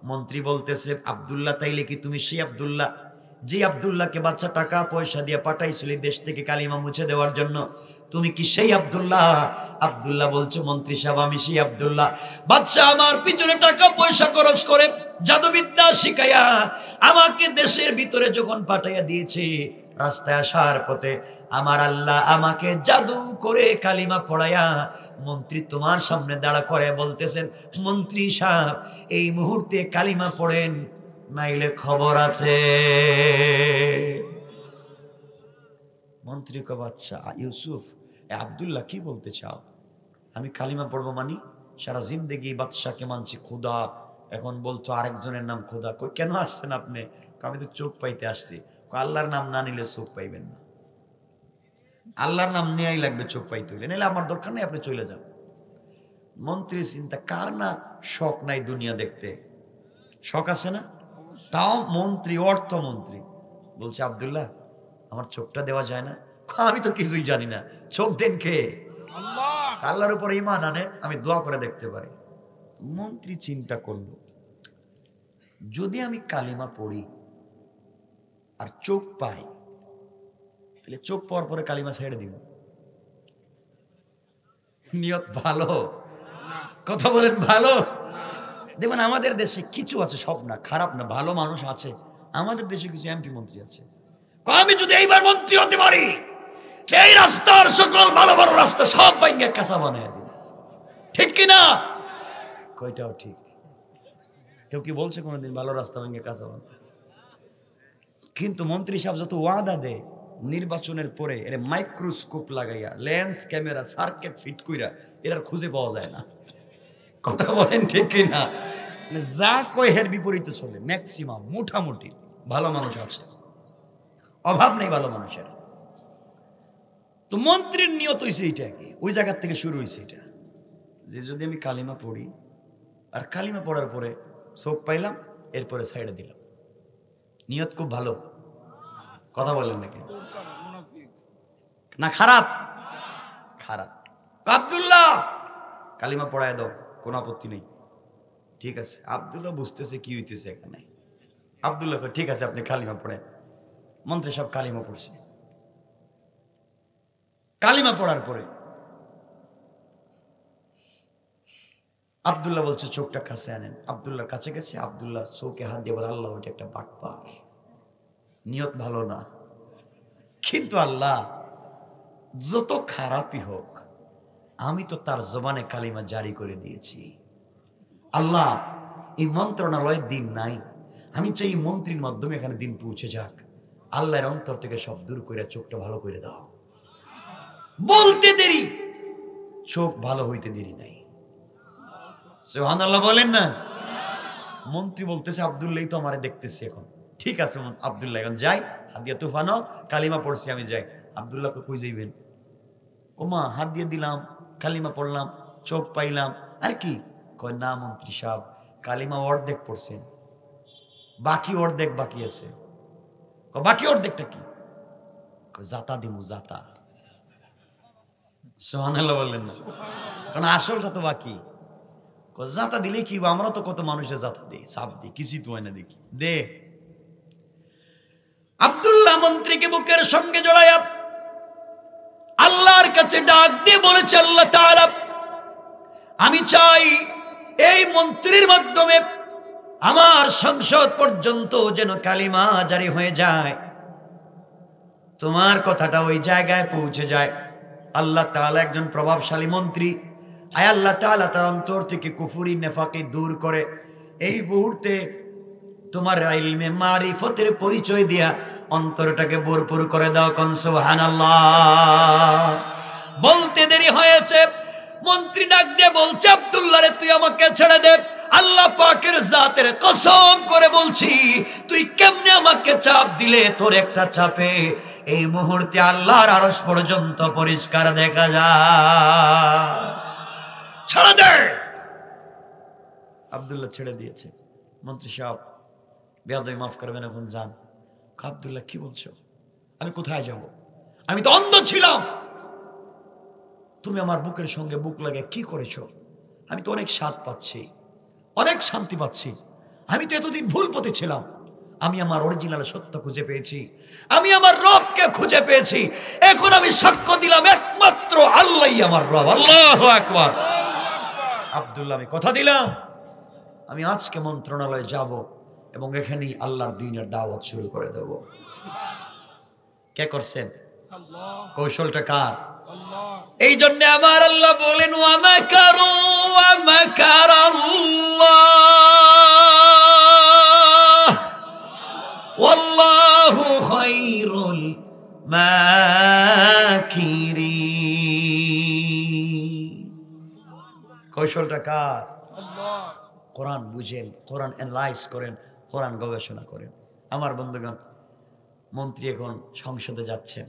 মন্ত্রী বলতেছে, আব্দুল্লাহ তাইলে কি তুমি সেই আব্দুল্লাহ যে আব্দুল্লাহকে বাচ্চা টাকা পয়সা দিয়ে পাঠাইছিল দেশ থেকে কালিমা মুছে দেওয়ার জন্য? তুমি কি সেই আব্দুল্লাহ? আব্দুল্লাহ বলছে, মন্ত্রী সাহেব আমি সেই আব্দুল্লাহ। বাচ্চা আমার পিছনে টাকা পয়সা খরচ করে জাদুবিদ্যা শিখাইয়া আমাকে দেশের ভিতরে যখন পাঠাইয়া দিয়েছে, রাস্তায় আসার পথে আমার আল্লাহ আমাকে জাদু করে কালিমা পড়াইয়া মন্ত্রী তোমার সামনে দাঁড়া করে বলতেছেন, মন্ত্রী সাহেব এই মুহূর্তে কালিমা পড়েন, নাইলে খবর আছে। মন্ত্রী কব, আচ্ছা ইউসুফ, আব্দুল্লাহ কি বলতে চাও? আমি কালিমা পড়বো মানি? সারা জিন্দেগি বাদশাকে মানছি খোদা, এখন বলতো আরেকজনের নাম খোদা। কেন আসছেন আপনি? আমি তো চোখ পাইতে আসছি। আল্লাহর নাম না নিলে চোখ পাইবেন না, আল্লাহর নাম নেয়াই লাগবে চোখ পাইতে হইলে, নাহলে আমার দরকার নেই, আপনি চলে যান। মন্ত্রীর চিন্তা, কার না শখ নাই দুনিয়া দেখতে? শখ আছে না? তাও মন্ত্রী, অর্থমন্ত্রী বলছে, আব্দুল্লাহ আমার চোখটা দেওয়া যায় না? আমি তো কিছুই জানি না, চোখ দেন কে? আল্লাহর উপর ঈমান আনে, আমি দোয়া করে দেখতে পারি। মন্ত্রী চিন্তা করলো, যদি আমি কালিমা পড়ি আর চোখ পাই, তাহলে চোখ পাওয়ার পরে কালিমা ছেড়ে দিব। নিয়ত ভালো, কথা বলেন ভালো। দেখবেন আমাদের দেশে কিছু আছে, সব না, খারাপ না, ভালো মানুষ আছে। আমাদের দেশে কিছু এমপি মন্ত্রী আছে, আমি যদি এইবার মন্ত্রী হতে পারি এই রাস্তার সকল ভালো ভালো রাস্তা সব ভাঙে কাঁচা বানায় দিল, ঠিক কিনা? কয়টাও ঠিক। কেউ কি বলছে কোনোদিন ভালো রাস্তা ভেঙে কাঁচা বানায়? কিন্তু মন্ত্রী সাহেব যত ওয়াদা দেয় নির্বাচনের পরে এর মাইক্রোস্কোপ লাগাইয়া লেন্স ক্যামেরা সার্কিট ফিট কইরা এরা খুঁজে পাওয়া যায় না। কথা বলেন ঠিক কিনা? যা কয় এর বিপরীতে চলে। ম্যাক্সিমাম মোটামুটি ভালো মানুষ আছে, অভাব নেই ভালো মানুষের। তো মন্ত্রীর নিয়ত হয়েছে এইটা, ওই জায়গার থেকে শুরু হয়েছে এটা, যে যদি আমি কালিমা পড়ি আর কালিমা পড়ার পরে চোখ পাইলাম এরপরে সাইডে দিলাম। নিয়ত খুব ভালো। কথা বলেন নাকি না? খারাপ? খারাপ। আব্দুল্লাহ কালিমা পড়ায় দাও, কোন আপত্তি নেই। ঠিক আছে, আব্দুল্লাহ বুঝতেছে কি হইতেছে এখানে। আব্দুল্লাহ ঠিক আছে আপনি কালিমা পড়েন। মন্ত্রী সব কালিমা পড়ছে। কালিমা পড়ার পরে আব্দুল্লাহ বলছে চোখটা কাছে আনেন। আব্দুল্লাহর কাছে গেছে, আব্দুল্লাহ চোখে হাত দিয়ে বলে আল্লাহ ওইটা একটা বাটপার, নিয়ত ভালো না। কিন্তু আল্লাহ যত খারাপই হোক আমি তো তার জবানে কালিমা জারি করে দিয়েছি। আল্লাহ এই মন্ত্রণালয়ের দিন নাই, আমি চাই মন্ত্রীর মাধ্যমে এখানে দিন পৌঁছে যাক। আল্লাহর অন্তর থেকে সব দূর করে চোখটা ভালো করে দাও। বলতে দেরি, চোখ ভালো হইতে দেরি নাই। সুবহানাল্লাহ বলেন না? মন্ত্রী বলতেছে আব্দুল্লাহ তো আমারে দেখতেছে এখন। ঠিক আছে আব্দুল্লাহ এখন যাই, হাত দিয়ে তুফানো কালিমা পড়ছি আমি যাই। আব্দুল্লাহকে কই যাইবেন? ওমা হাত দিয়ে দিলাম, কালিমা পড়লাম, চোখ পাইলাম, আর কি? কয় না মন্ত্রী সাহেব, কালিমা অর্ধেক পড়ছেন, বাকি অর্ধেক বাকি আছে। বাকি অর্ধেকটা কি? জাতা দিমু, জাতা। সুবহানাল্লাহ বললেন না? কারণ আসলটা তো বাকি। জাতা দিলে কি, আমরা তো কত মানুষের জাতা দিই, সাপ দিই, কিছুই তো হয় না, দেখি দে। আব্দুল্লাহ মন্ত্রীকে বুকের সঙ্গে জড়াইয়া আল্লাহর কাছে ডাক দিয়ে বলেছে, আল্লাহ তাআলা আমি চাই এই মন্ত্রীর মাধ্যমে আমার সংসদ পর্যন্ত যেন কালিমা জারি হয়ে যায়, তোমার কথাটা ওই জায়গায় পৌঁছে যায়। আল্লাহ তাআলা একজন প্রভাবশালী মন্ত্রী, আয় আল্লাহ তাআলা তার অন্তর থেকে কুফরি নেফাকে দূর করে এই মুহূর্তে তোমার ইলমে মারিফতের পরিচয় দিয়া অন্তরটাকে ভরপুর করে দাও। কোন সুবহানাল্লাহ। বলতে দেরি হয়েছে, মন্ত্রী ডাক দিয়ে বলছে আব্দুল্লাহ রে তুই আমাকে ছেড়ে দে, আল্লাহ পাকের জাতের কসম করে বলছি তুই কেমনে আমাকে চাপ দিলে, তোর একটা চাপে এই মুহূর্তে আল্লাহর আরশ পর্যন্ত পরিষ্কার দেখা যায়। ছেড়ে দে। আব্দুল্লাহ ছেড়ে দিয়েছে। মন্ত্রী সাহেব বেয়াদবি মাফ করবেন, এখন যান। আব্দুল্লাহ কি বলছো? আমি কোথায় যাব? আমি তো অন্ধ ছিলাম, তুমি আমার বুকের সঙ্গে বুক লাগে কি করেছো? আমি তো অনেক স্বাদ পাচ্ছি, অনেক শান্তি পাচ্ছি। আমি তো এতদিন ভুল পথে ছিলাম, আমি আমার অরিজিনাল সত্য খুঁজে পেয়েছি, আমি আমার রবকে খুঁজে পেয়েছি। এখন আমি সাক্ষ্য দিলাম একমাত্র আল্লাহই আমার রব। আল্লাহু আকবার। আব্দুল্লাহ আমি কথা দিলাম আমি আজকে মন্ত্রণালয়ে যাব এবং এখানেই আল্লাহর দ্বীনের দাওয়াত শুরু করে দেব। কে করছেন? কৌশলটা কার? এই জন্য আমার আল্লাহ বলেন ওয়া মাকারু ওয়া মাকারাল্লাহ ওয়াল্লাহু খায়রুল মাকিরিন। কৌশলটা কার? আল্লাহ। কোরআন বুঝেন, কোরআন অ্যানালাইজ করেন, কোরআন গবেষণা করেন। আমার বন্ধুগণ, মন্ত্রী এখন সংসদে যাচ্ছেন।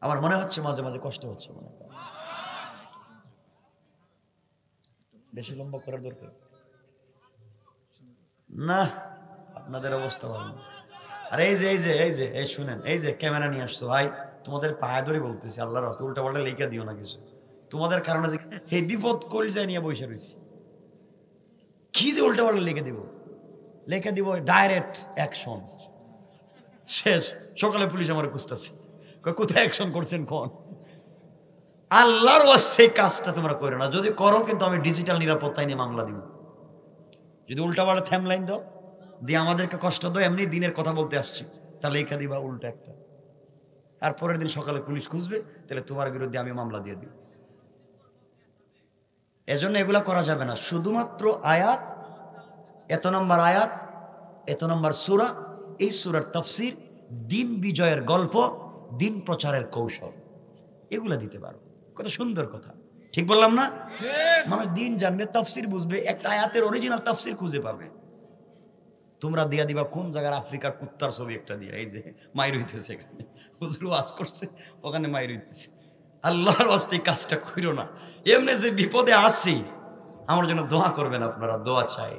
আমার মনে হচ্ছে মাঝে মাঝে কষ্ট হচ্ছে, মনে হয় বেশি লম্বা করার দরকার না, আপনাদের অবস্থা ভালো না। আর এই যে এই যে এই যে এই শুনেন, এই যে ক্যামেরা নিয়ে আসছো ভাই, তোমাদের পায়ে ধরে বলতেছি আল্লাহর রাস্তা উল্টা পাল্টা লেখা দিও না কিছু। তোমাদের কারণে যে এই বিপদ কলিজায় নিয়ে বসে রয়েছি, কি যে উল্টা পাল্টা লেখা দিব ডাইরেক্ট অ্যাকশন শেষ। সকালে পুলিশ আমার খুঁজতেছে, কোথায় অ্যাকশন করছেন কোন? আল্লাহর ওয়াস্তে কাজটা তোমরা করো না, যদি করো কিন্তু আমি ডিজিটাল নিরাপত্তায় নিয়ে মামলা দিব। যদি উল্টা পাল্টা থ্যামলাইন দাও দিয়ে আমাদেরকে কষ্ট দাও, এমনি দিনের কথা বলতে আসছি, তাহলে লেখা দিবা উল্টা একটা। আর পরের দিন সকালে পুলিশ খুঁজবে, তাহলে তোমার বিরুদ্ধে আমি মামলা দিয়ে দিই। এজন্য এগুলা করা যাবে না। শুধুমাত্র আয়াত, এত নম্বর আয়াত, এত নম্বর সূরা, এই সূরার তাফসীর, দিন বিজয়ের গল্প, দিন প্রচারের কৌশল, এগুলা দিতে পারো। কত সুন্দর কথা, ঠিক বললাম না? মানুষ দিন জানবে, তাফসীর বুঝবে, একটা আয়াতের অরিজিনাল তাফসীর খুঁজে পাবে। তোমরা দিয়া দিবা কোন জায়গার আফ্রিকার কুত্তার ছবি একটা দিয়া, এই যে মাইর হইতেছে, এখানে হুজুর ওয়াজ করছে, ওখানে মাইর হইতেছে। আল্লাহর ওয়াস্তে কাজটা কইরো না। এমনি যে বিপদে আছি, আমার জন্য দোয়া করবেন আপনারা, দোয়া চাই।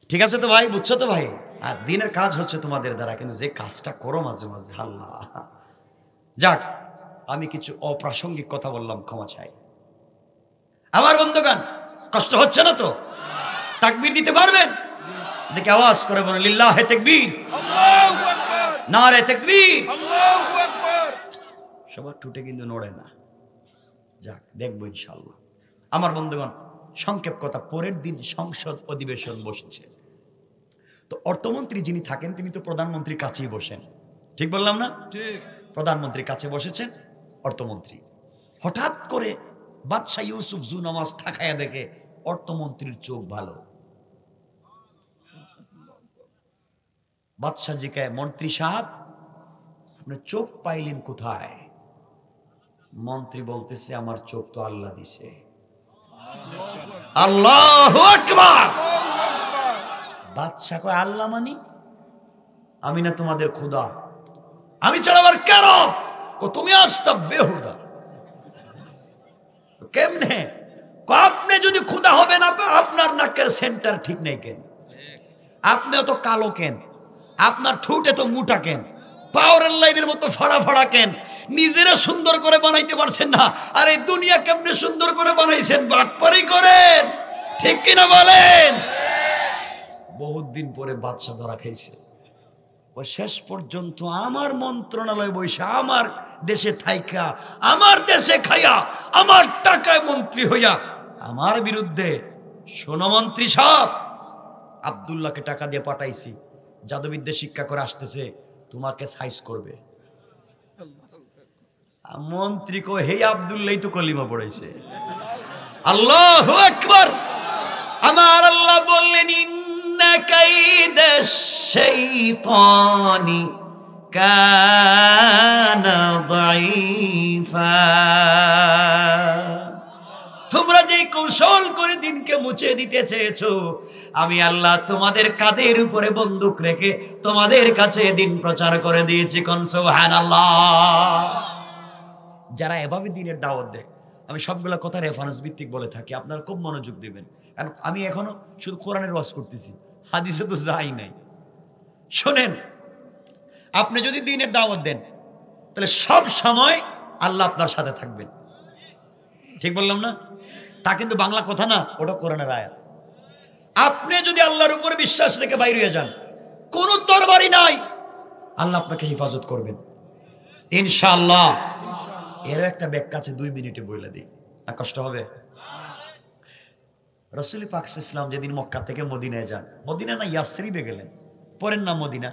ঠিক আছে তো ভাই, বুঝছো তো ভাই? আর দিনের কাজ হচ্ছে তোমাদের দ্বারা, কিন্তু যে কাজটা করো মাঝে মাঝে, আল্লাহ। যাক, আমি কিছু অপ্রাসঙ্গিক কথা বললাম, ক্ষমা চাই। আমার বন্ধুগণ, কষ্ট হচ্ছে না তো? তাকবীর দিতে পারবেন? দেখে আওয়াজ করে বলেন লিল্লাহে তাকবীর, আল্লাহু আকবার, নারে তাকবীর, আল্লাহু আকবার। সবার ঠুটে কিন্তু নড়ে না। যাক, দেখবো ইনশাআল্লাহ। আমার বন্ধুগণ, সংক্ষেপ কথা, পরের দিন সংসদ অধিবেশন বসেছে। তো অর্থমন্ত্রী যিনি থাকেন, তিনি তো প্রধানমন্ত্রীর কাছেই বসেন, ঠিক বললাম না? ঠিক। প্রধানমন্ত্রীর কাছে বসেছেন অর্থমন্ত্রী। হঠাৎ করে বাদশাহ ইউসুফ জু নামাজ ঠাকায়া দেখে অর্থমন্ত্রীর চোখ ভালো। বাদশাহ জিজ্ঞাসা, মন্ত্রী সাহেব, আপনি চোখ পাইলেন কোথায়? মন্ত্রী বলতেছে, আমার চোখ তো আল্লাহ দিছে। আল্লাহু আকবার। বাদশাহ কয়, আল্লাহ মানি? আমি না তোমাদের খোদা, আমি ছাড়া আবার কেন? তুমি আসতা বেহুদা। কেমনে? আপনি যদি খোদা হবেন, আপনার নাকের সেন্টার ঠিক নেই কেন? আপনি তো কালো কেন? আপনার ঠোঁটে তো মোটা কেন? পাওয়ার লাইনের মতো ফাড়া ফাড়া কেন? নিজেরা সুন্দর করে বানাইতে পারছেন না, আর এই দুনিয়া কেমনে সুন্দর করে বানাইছেন? বাটপারি করেন, ঠিক কিনা বলেন? বহুত দিন পরে বাদশা ধরা খাইছে। ও শেষ পর্যন্ত আমার মন্ত্রণালয় বৈশা, আমার দেশে থাইকা, আমার দেশে খাইয়া, আমার টাকায় মন্ত্রী হইয়া আমার বিরুদ্ধে, শোনো মন্ত্রী সাহেব, আব্দুল্লাহকে টাকা দিয়ে পাঠাইছি, জাদুবিদ্যা শিক্ষা করে আসতেছে, তোমাকে সাইজ করবে। মন্ত্রী কো, হে আব্দুল্লাহ তো কলিমা পড়াইছে। আল্লাহু আকবার। আমার আল্লাহ বললেন, ইন্না কাইদাশ শাইতানি কানা দাঈফা। তোমরা যে কৌশল করে দিনকে মুছে দিতে চেয়েছো, আমি আল্লাহ তোমাদের কাঁধের উপরে বন্দুক রেখে তোমাদের কাছে দিন প্রচার করে দিয়েছি। কোন সুবহানাল্লাহ। যারা এভাবে দিনের দাওয়াত দেয়, আমি সবগুলো কথা রেফারেন্স ভিত্তিক বলে থাকি, আপনারা খুব মনোযোগ দিবেন, কারণ আমি এখনো শুধু কোরআনের ওয়াজ করতেছি, হাদিসে তো যাই নাই। শোনেন, আপনি যদি দিনের দাওয়াত দেন, তাহলে সব সময় আল্লাহ আপনার সাথে থাকবেন, ঠিক বললাম না? তা কিন্তু বাংলা কথা না, ওটা কোরআনের আয়াত। আপনি যদি আল্লাহর উপরে বিশ্বাস রেখে বাইরে হয়ে যান, কোন তরবারি নাই, আল্লাহ আপনাকে হেফাজত করবেন ইনশাআল্লাহ। এর একটা ব্যাখ্যা আছে, 2 মিনিটে বলে দিই, না কষ্ট হবে? রাসূল পাক সাল্লাল্লাহু আলাইহি ওয়াসাল্লাম যেদিন মক্কা থেকে মদিনায় যান, মদিনা না ইয়াসরিবে গেলেন, পরের নাম মদিনা।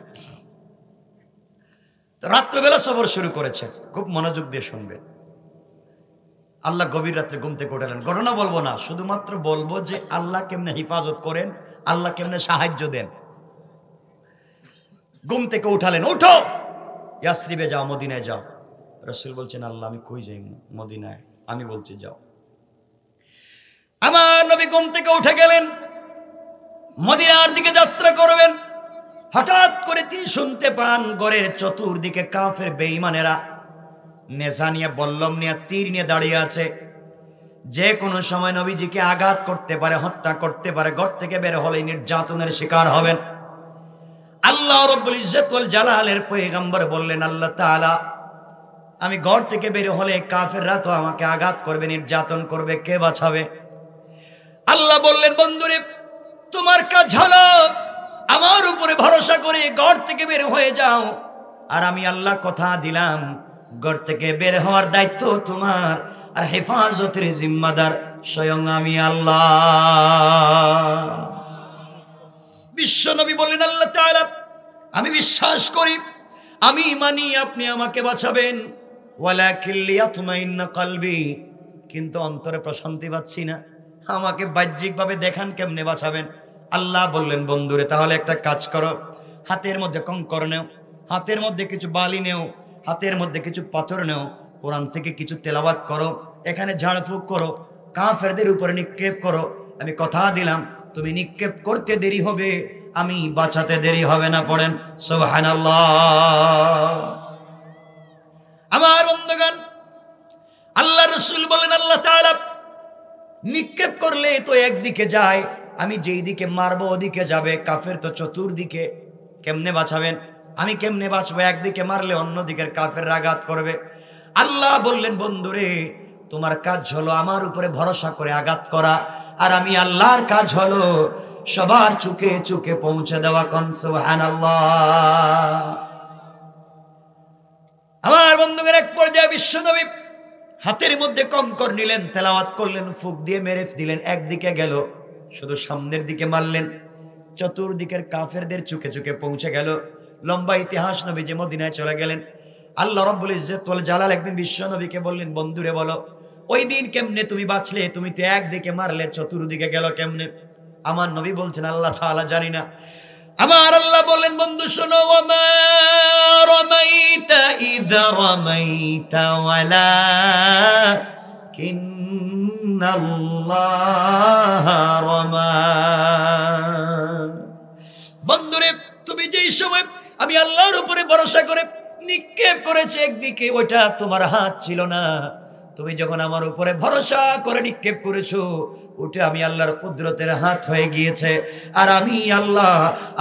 রাত্রেবেলা সফর শুরু করেছেন, খুব মনোযোগ দিয়ে শুনবেন। আল্লাহ গভীর রাত্রে ঘুম থেকে উঠালেন। ঘটনা বলবো না, শুধুমাত্র বলবো যে আল্লাহ কেমনে হেফাজত করেন, আল্লাহ কেমনে সাহায্য দেন। ঘুম থেকে উঠালেন, উঠো, ইয়াসরিবে যাও, মদিনায় যাও। রাসূল বলছেন, আল্লাহ আমি কই যাই? মদিনায়। আমি বলছি যাও। আমার নবী ঘুম থেকে উঠে গেলেন, মদিনার দিকে যাত্রা করবেন। হঠাৎ করে তিনি শুনতে পান, ঘরের চতুর্দিকে কাফের বেঈমানেরা নেজা নিয়ে, বল্লম নিয়ে, তীর নিয়ে দাঁড়িয়ে আছে। যে কোনো সময় নবীজিকে আঘাত করতে পারে, হত্যা করতে পারে। ঘর থেকে বের হলে নির্যাতনের শিকার হবেন। আল্লাহ রাব্বুল ইজ্জত ওয়াল জালালের পয়গম্বর বললেন, আল্লাহ তাআলা, আমি ঘর থেকে বের হলে কাফেররা তো আমাকে আঘাত করবে, নির্যাতন করবে, কে বাঁচাবে? আল্লাহ বললেন, বন্ধুরে, তোমার কাজ হলো আমার উপরে ভরসা করে ঘর থেকে বের হয়ে যাও, আর আমি আল্লাহ কথা দিলাম, ঘর থেকে বের হওয়ার দায়িত্ব তোমার, আর হেফাজতের জিম্মাদার স্বয়ং আমি আল্লাহ। বিশ্ব নবী বললেন, আল্লাহ তাআলা, আমি বিশ্বাস করি আমি মানি আপনি আমাকে বাঁচাবেন, ওয়ালাকিন লিয়াতমাইন্না কলবি, কিন্তু অন্তরে প্রশান্তি পাচ্ছি না, আমাকে বাহ্যিকভাবে দেখান কেমনে বাঁচাবেন। আল্লাহ বললেন, বন্ধুরে তাহলে একটা কাজ করো, হাতের মধ্যে কঙ্কর নেও, হাতের মধ্যে কিছু বালি নেও, হাতের মধ্যে কিছু পাথর নেও, কোরআন থেকে কিছু তেলাওয়াত করো, এখানে ঝাড়ফুঁক করো, কাফেরদের উপরে নিক্ষেপ করো। আমি কথা দিলাম তুমি নিক্ষেপ করতে দেরি হবে, আমি বাঁচাতে দেরি হবে না। পড়েন সুবহানাল্লাহ। আমার বন্ধুগণ, আল্লাহ রাসূল বলেন আল্লাহ তাআলা নিক্ষেপ করলে তো একদিকে যায়, আমি যেই দিকে মারবো ওদিকে যাবে, কাফের তো চতুর্দিকে, কেমনে বাঁচাবেন? আমি কেমনে বাঁচবো? একদিকে মারলে অন্যদিকের কাফের আঘাত করবে। আল্লাহ বললেন, বন্ধুরে তোমার কাজ হলো আমার উপরে ভরসা করে আঘাত করা, আর আমি আল্লাহর কাজ হলো সবার চুকে চুকে পৌঁছে দেওয়া। কোন সুবহানাল্লাহ। আমার বন্ধুগণ, এক পর্যায়ে বিশ্বনবী হাতের মধ্যে কঙ্কর নিলেন, তেলাওয়াত করলেন, ফুক দিয়ে মেরে দিলেন, একদিকে গেল, শুধু সামনের দিকে মারলেন, চতুর্দিকের কাফেরদের চুকে চুকে পৌঁছে গেল। লম্বা ইতিহাস, নবী যে মদিনায় চলে গেলেন। আল্লাহ রাব্বুল ইজ্জত ওয়াল জালাল একদিন বিশ্ব নবীকে বললেন, বন্ধুরে বলো ওই দিন কেমনে তুমি বাঁচলে? তুমি তো একদিকে মারলে, চতুর্দিকে গেল কেমনে? আমার নবী বলছেন, আল্লাহ তাআলা জানি না। আমার আল্লাহ বললেন, বন্ধু শোনো, ওয়ামা রামাইতা ইযা রামাইতা ওয়ালাকিন্নাল্লাহ রামা। বন্ধুরে তুমি যেই সময় আমি আল্লাহর উপরে ভরসা করে নিক্ষেপ করেছি একদিকে, ওইটা তোমার হাত ছিল না। তুমি যখন আমার উপরে ভরসা করে নিক্ষেপ করেছো, ওটা আমি আল্লাহর কুদরতের হাত হয়ে গিয়েছে, আর আমি আল্লাহ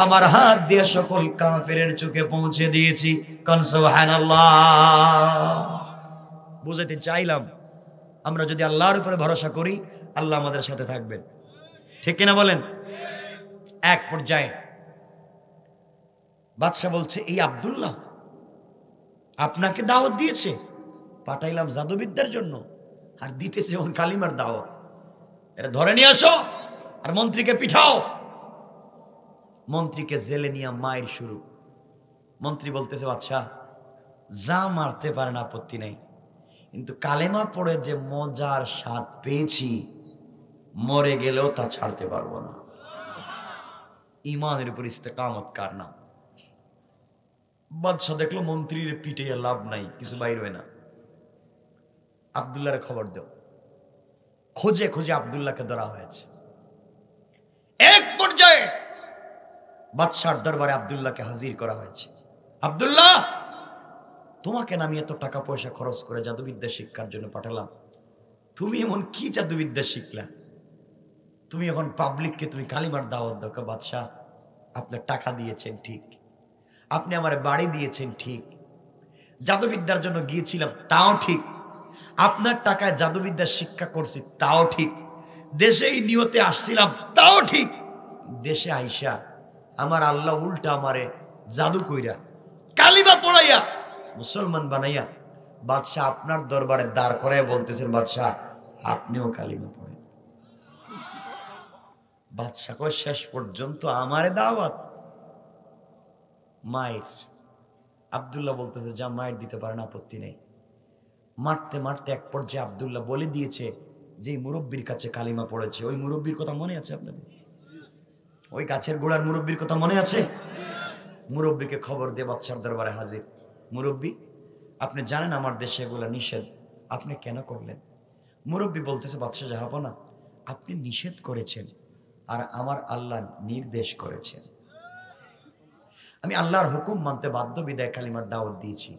আমার হাত দিয়ে সকল কাফেরের চোখে পৌঁছে দিয়েছি। কোন সুবহানাল্লাহ। বুঝাতে চাইলাম, আমরা যদি আল্লাহর উপরে ভরসা করি, আল্লাহ আমাদের সাথে থাকবেন, ঠিক কিনা বলেন? এক পর্যায়ে বাদশা বলছে, এই আব্দুল্লাহ আপনাকে দাওয়াত দিয়েছে, পাঠাইলাম জাদুবিদ্যার জন্য, আর দিতেছে যেমন কালিমার দাওয়াত, এটা ধরে নিয়ে আসো আর মন্ত্রীকে পিঠাও। মন্ত্রীকে জেলে নিয়ে মায়ের শুরু। মন্ত্রী বলতেছে, বাদশাহ যা মারতে পারেন আপত্তি নেই, কিন্তু কালেমা পড়ে যে মজার স্বাদ পেয়েছি, মরে গেলেও তা ছাড়তে পারবো না। ইমানের উপর ইস্তেকামত কার নাম? বাদশাহ দেখলো মন্ত্রীর পিঠে লাভ নাই, কিছু বাইর হয় না। আব্দুল্লাহর খবর দাও। খোঁজে খোঁজে আব্দুল্লাহকে ধরা হয়েছে। এক পর্যায়ে বাদশার দরবারে আব্দুল্লাহকে হাজির করা হয়েছে। আব্দুল্লাহ, তোমাকে না আমি এত টাকা পয়সা খরচ করে জাদুবিদ্যা শিক্ষার জন্য পাঠালাম, তুমি এমন কি জাদুবিদ্যা শিখলা? তুমি এখন পাবলিককে তুমি কালিমার দাওয়াত দাও। বাদশাহ, আপনার টাকা দিয়েছেন ঠিক, আপনি আমার বাড়ি দিয়েছেন ঠিক, জাদুবিদ্যার জন্য গিয়েছিলাম তাও ঠিক, আপনার টাকায় জাদুবিদ্যা শিক্ষা করছি তাও ঠিক, দেশে এই নিয়তে আসছিলাম তাও ঠিক। দেশে আইসা আমার আল্লাহ উল্টা আমারে জাদু কইরা কালিমা পড়াইয়া মুসলমান বানাইয়া বাদশাহ আপনার দরবারে দাঁড় করায় বলতেছেন, বাদশাহ আপনিও কালিমা পড়েন। বাদশাহ কয়, শেষ পর্যন্ত আমারে দাওয়াত? মায়ের। আব্দুল্লাহ বলতেছে, যা মায়ের দিতে পারেন আপত্তি নেই। মারতে মারতে এক পর্যায়ে আব্দুল্লাহ বলে দিয়েছে, যে মুরব্বীর কাছে কালিমা পড়েছে, ওই মুরব্বীর কথা মনে আছে আপনাদের? ওই গাছের গোড়ার মুরব্বীর কথা মনে আছে? মুরব্বীকে খবর দিয়ে বাদশার দরবারে হাজির। মুরব্বী, আপনি জানেন আমার দেশে এগুলা নিষেধ, আপনি কেন করলেন? মুরব্বী বলতেছে, বাদশা জাহাপনা, আপনি নিষেধ করেছেন আর আমার আল্লাহ নির্দেশ করেছেন, আমি আল্লাহর হুকুম মানতে বাধ্য, বিদায় কালিমার দাওয়াত দিয়েছি।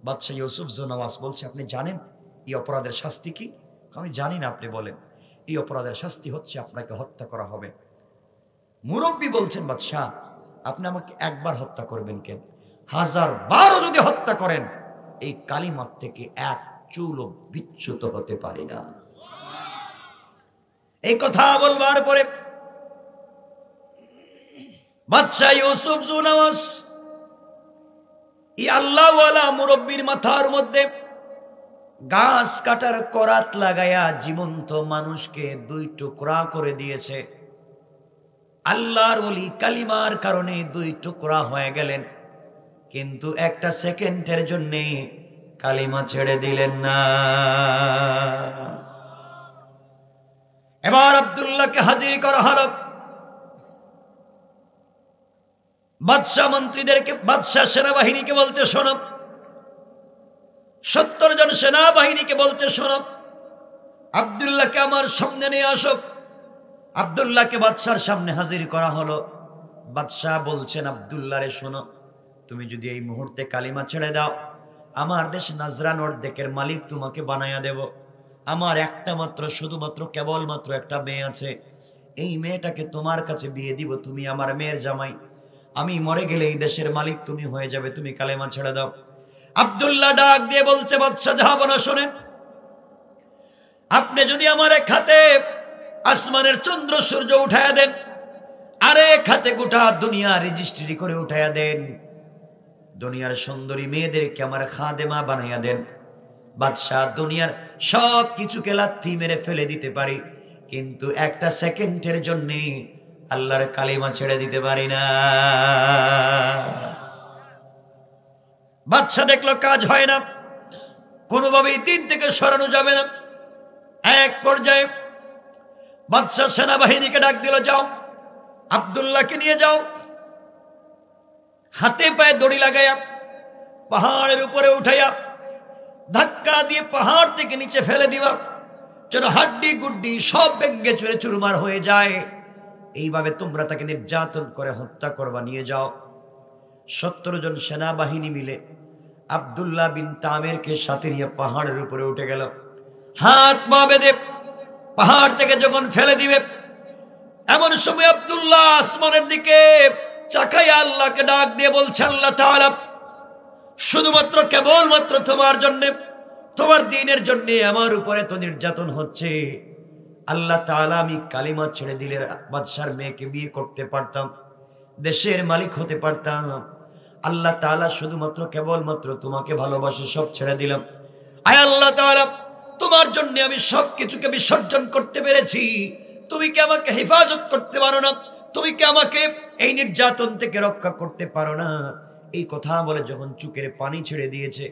বাদশাহ ইউসুফ জুনওয়াজ বলছে, আপনি জানেন এই অপরাধের শাস্তি কি? আমি জানি না, আপনি বলেন। এই অপরাধের শাস্তি হচ্ছে আপনাকে হত্যা করা হবে। মুরব্বী বলছেন, বাদশাহ আপনি আমাকে একবার হত্যা করবেন কেন? 1000 বারও যদি হত্যা করেন, এই কালিমার থেকে এক চুলও বিচ্যুত হতে পারি না। এই কথা বলবার পরে বাদশাহ ইউসুফ জুনওয়াজ এই আল্লাহওয়ালা মুরব্বীর মাথার মধ্যে গাছ কাটার করাত লাগায়া জীবন্ত মানুষকে 2 টুকরা করে দিয়েছে। আল্লাহর ওলি কালিমার কারণে 2 টুকরা হয়ে গেলেন, কিন্তু একটা সেকেন্ডের জন্য কালিমা ছেড়ে দিলেন না। এবার আব্দুল্লাহকে হাজির করা হলো। বাদশাহ মন্ত্রীদেরকে, বাদশাহ সেনাবাহিনীকে বলতে শোনো, 70 জন সেনাবাহিনীকে বলতে শোনো, আব্দুল্লাহকে আমার সামনে নিয়ে আসো। আব্দুল্লাহকে বাদশার সামনে হাজির করা হলো। বাদশাহ বলছেন, আব্দুল্লাহ রে শোনো, তুমি যদি এই মুহূর্তে কালিমা ছেড়ে দাও, আমার দেশ নাজরান অর্ধেকের মালিক তোমাকে বানায়া দেব। আমার একটা মাত্র, শুধুমাত্র কেবলমাত্র একটা মেয়ে আছে, এই মেয়েটাকে তোমার কাছে বিয়ে দিব, তুমি আমার মেয়ের জামাই। আমি মরে গেলে এই দেশের মালিক তুমি হয়ে যাবে, তুমি কালেমা ছেড়ে দাও। আব্দুল্লাহ ডাক দিয়ে বলছে, বাদশাহ যাবো না, শোনেন, আপনি যদি আমার এক হাতে আসমানের চন্দ্র সূর্য উঠায়া দেন, আর এক হাতে গোটা দুনিয়া রেজিস্ট্রি করে উঠায়া দেন, দুনিয়ার সুন্দরী মেয়েদেরকে আমার খাদেমা বানাইয়া দেন, বাদশাহ দুনিয়ার সব কিছুকে লাথি মেরে ফেলে দিতে পারি, কিন্তু একটা সেকেন্ডের জন্য আল্লাহর কালিমা ছেড়ে দিতে পারি না। বাদশাহ দেখলো কাজ হয় না, কোনোভাবেই দিন থেকে সরানো যাবে না। এক পর্যায়ে বাদশাহ সেনাবাহিনীকে ডাক দিল, যাও আব্দুল্লাহকে নিয়ে যাও, হাতে পায়ে দড়ি লাগাইয়া পাহাড়ের উপরে উঠাইয়া ধাক্কা দিয়ে পাহাড় থেকে নিচে ফেলে দিবা, যেন হাড্ডি গুড্ডি সব ভেঙে চুরে চুরমার হয়ে যায়। এইভাবে তোমরা তাকে নির্যাতন করে হত্যা করবা, নিয়ে যাও। 70 জন সেনাবাহিনী মিলে আব্দুল্লাহ বিন তামেরকে সাথে নিয়ে পাহাড়ের উপরে উঠে গেল। হাত পা বেঁধে পাহাড় থেকে যখন ফেলে দিবে, এমন সময় আব্দুল্লাহ আসমানের দিকে চাকাইয়া আল্লাহকে ডাক দিয়ে বলছে, আল্লাহ তাআলা, শুধুমাত্র কেবলমাত্র তোমার জন্য, তোমার দ্বীনের জন্য আমার উপরে তো নির্যাতন হচ্ছে। আল্লাহ তাআলা, আমি কালিমা ছেড়ে দিলে বাদশার মেয়েকে বিয়ে করতে পারতাম, দেশের মালিক হতে পারতাম। আল্লাহ তাআলা, শুধুমাত্র কেবলমাত্র তোমাকে ভালোবাসে, সব ছেড়ে দিলাম। আয় আল্লাহ তাআলা, তোমার জন্য আমি সবকিছুকে বিসর্জন করতে পেরেছি, তুমি কি আমাকে হেফাজত করতে পারো না? তুমি কি আমাকে এই নির্যাতন থেকে রক্ষা করতে পারো না? এই কথা বলে যখন চোখের পানি ছেড়ে দিয়েছে,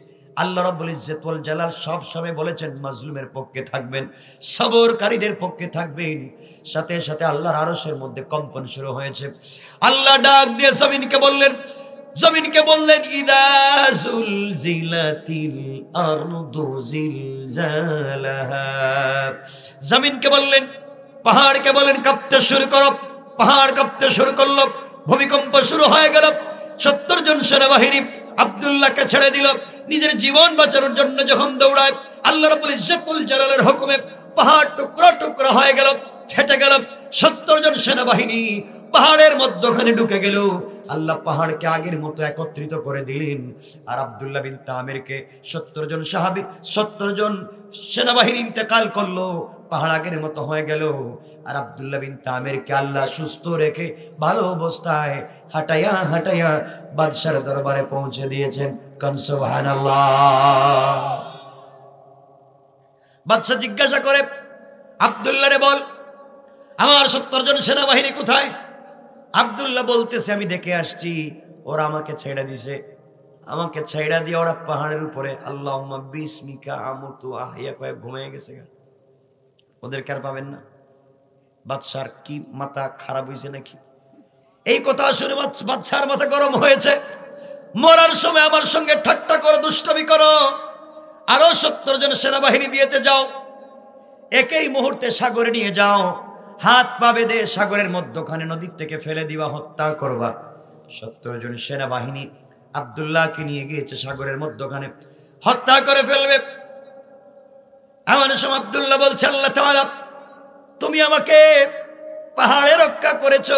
আল্লাহ রাব্বুল ইজ্জত ওয়াল জালাল সব সময় বলেছেন মাজলুমের পক্ষে থাকবেন, সবরকারীদের পক্ষে থাকবেন। সাথে সাথে আল্লাহর আরশের মধ্যে কম্পন শুরু হয়েছে। আল্লাহ ডাক দিয়ে জমিনকে বললেন, ইদা জুলজিলাতিল আরদু জিলজালাহা। জমিনকে বললেন, পাহাড়কে বলেন কাঁপতে শুরু করো। পাহাড় কাঁপতে শুরু করলো, ভূমিকম্প শুরু হয়ে গেল। 70 জন সেনাবাহিনী আব্দুল্লাহকে ছেড়ে দিল। নিজের জীবন বাঁচানোর জন্য যখন দৌড়ায়, আল্লাহ রাব্বুল ইজ্জত ওয়াল জালালের হুকুমে পাহাড় টুকরা টুকরা হয়ে গেল, ফেটে গেল। 70 জন সেনাবাহিনী পাহাড়ের মধ্যখানে ঢুকে গেল। আল্লাহ পাহাড়কে আগের মতো একত্রিত করে দিলেন। আর আব্দুল্লাহ বিন তামেরকে 70 জন সাহাবী, 70 জন সেনাবাহিনী ইন্তেকাল করলো, পাহাড় আগের মতো হয়ে গেল। আর আব্দুল্লাহ বিন তামেরকে আল্লাহ সুস্থ রেখে ভালো অবস্থায় হাঁটাইয়া হাঁটাইয়া বাদশার দরবারে পৌঁছে দিয়েছেন। কান সুবহানাল্লাহ। বাদশা জিজ্ঞাসা করে, আব্দুল্লাহ রে বল, আমার 70 জন সেনাবাহিনী কোথায়? আব্দুল্লাহ বলতেছে, আমি দেখে আসছি, ওরা আমাকে ছেড়ে দিছে, আমাকে ছেড়ে দিয়ে ওরা পাহাড়ের উপরে আল্লাহুম্মা বিসমিকা আমুতু আহইয়া কয়ে ঘুমিয়ে গেছে। ওদেরকে আর পাবেন না। বাদশার কি মাথা খারাপ হয়েছে নাকি? এই কথা শুনে বাদশার মাথা গরম হয়েছে। মরার সময় আমার সঙ্গে ঠাট্টা করো, দুষ্টমি করো। আরো 70 জন সেনাবাহিনী দিয়েছে, যাও একই মুহূর্তে সাগরে নিয়ে যাও, হাত পা বেঁধে সাগরের মধ্যখানে নদীর থেকে ফেলে দিবা, হত্যা করবা। 70 জন সেনাবাহিনী আব্দুল্লাহকে নিয়ে গিয়েছে সাগরের মধ্যখানে, হত্যা করে ফেলবে। এমন সময় আব্দুল্লাহ বলছে, আল্লাহ তাআলা, তুমি আমাকে পাহাড়ে রক্ষা করেছো,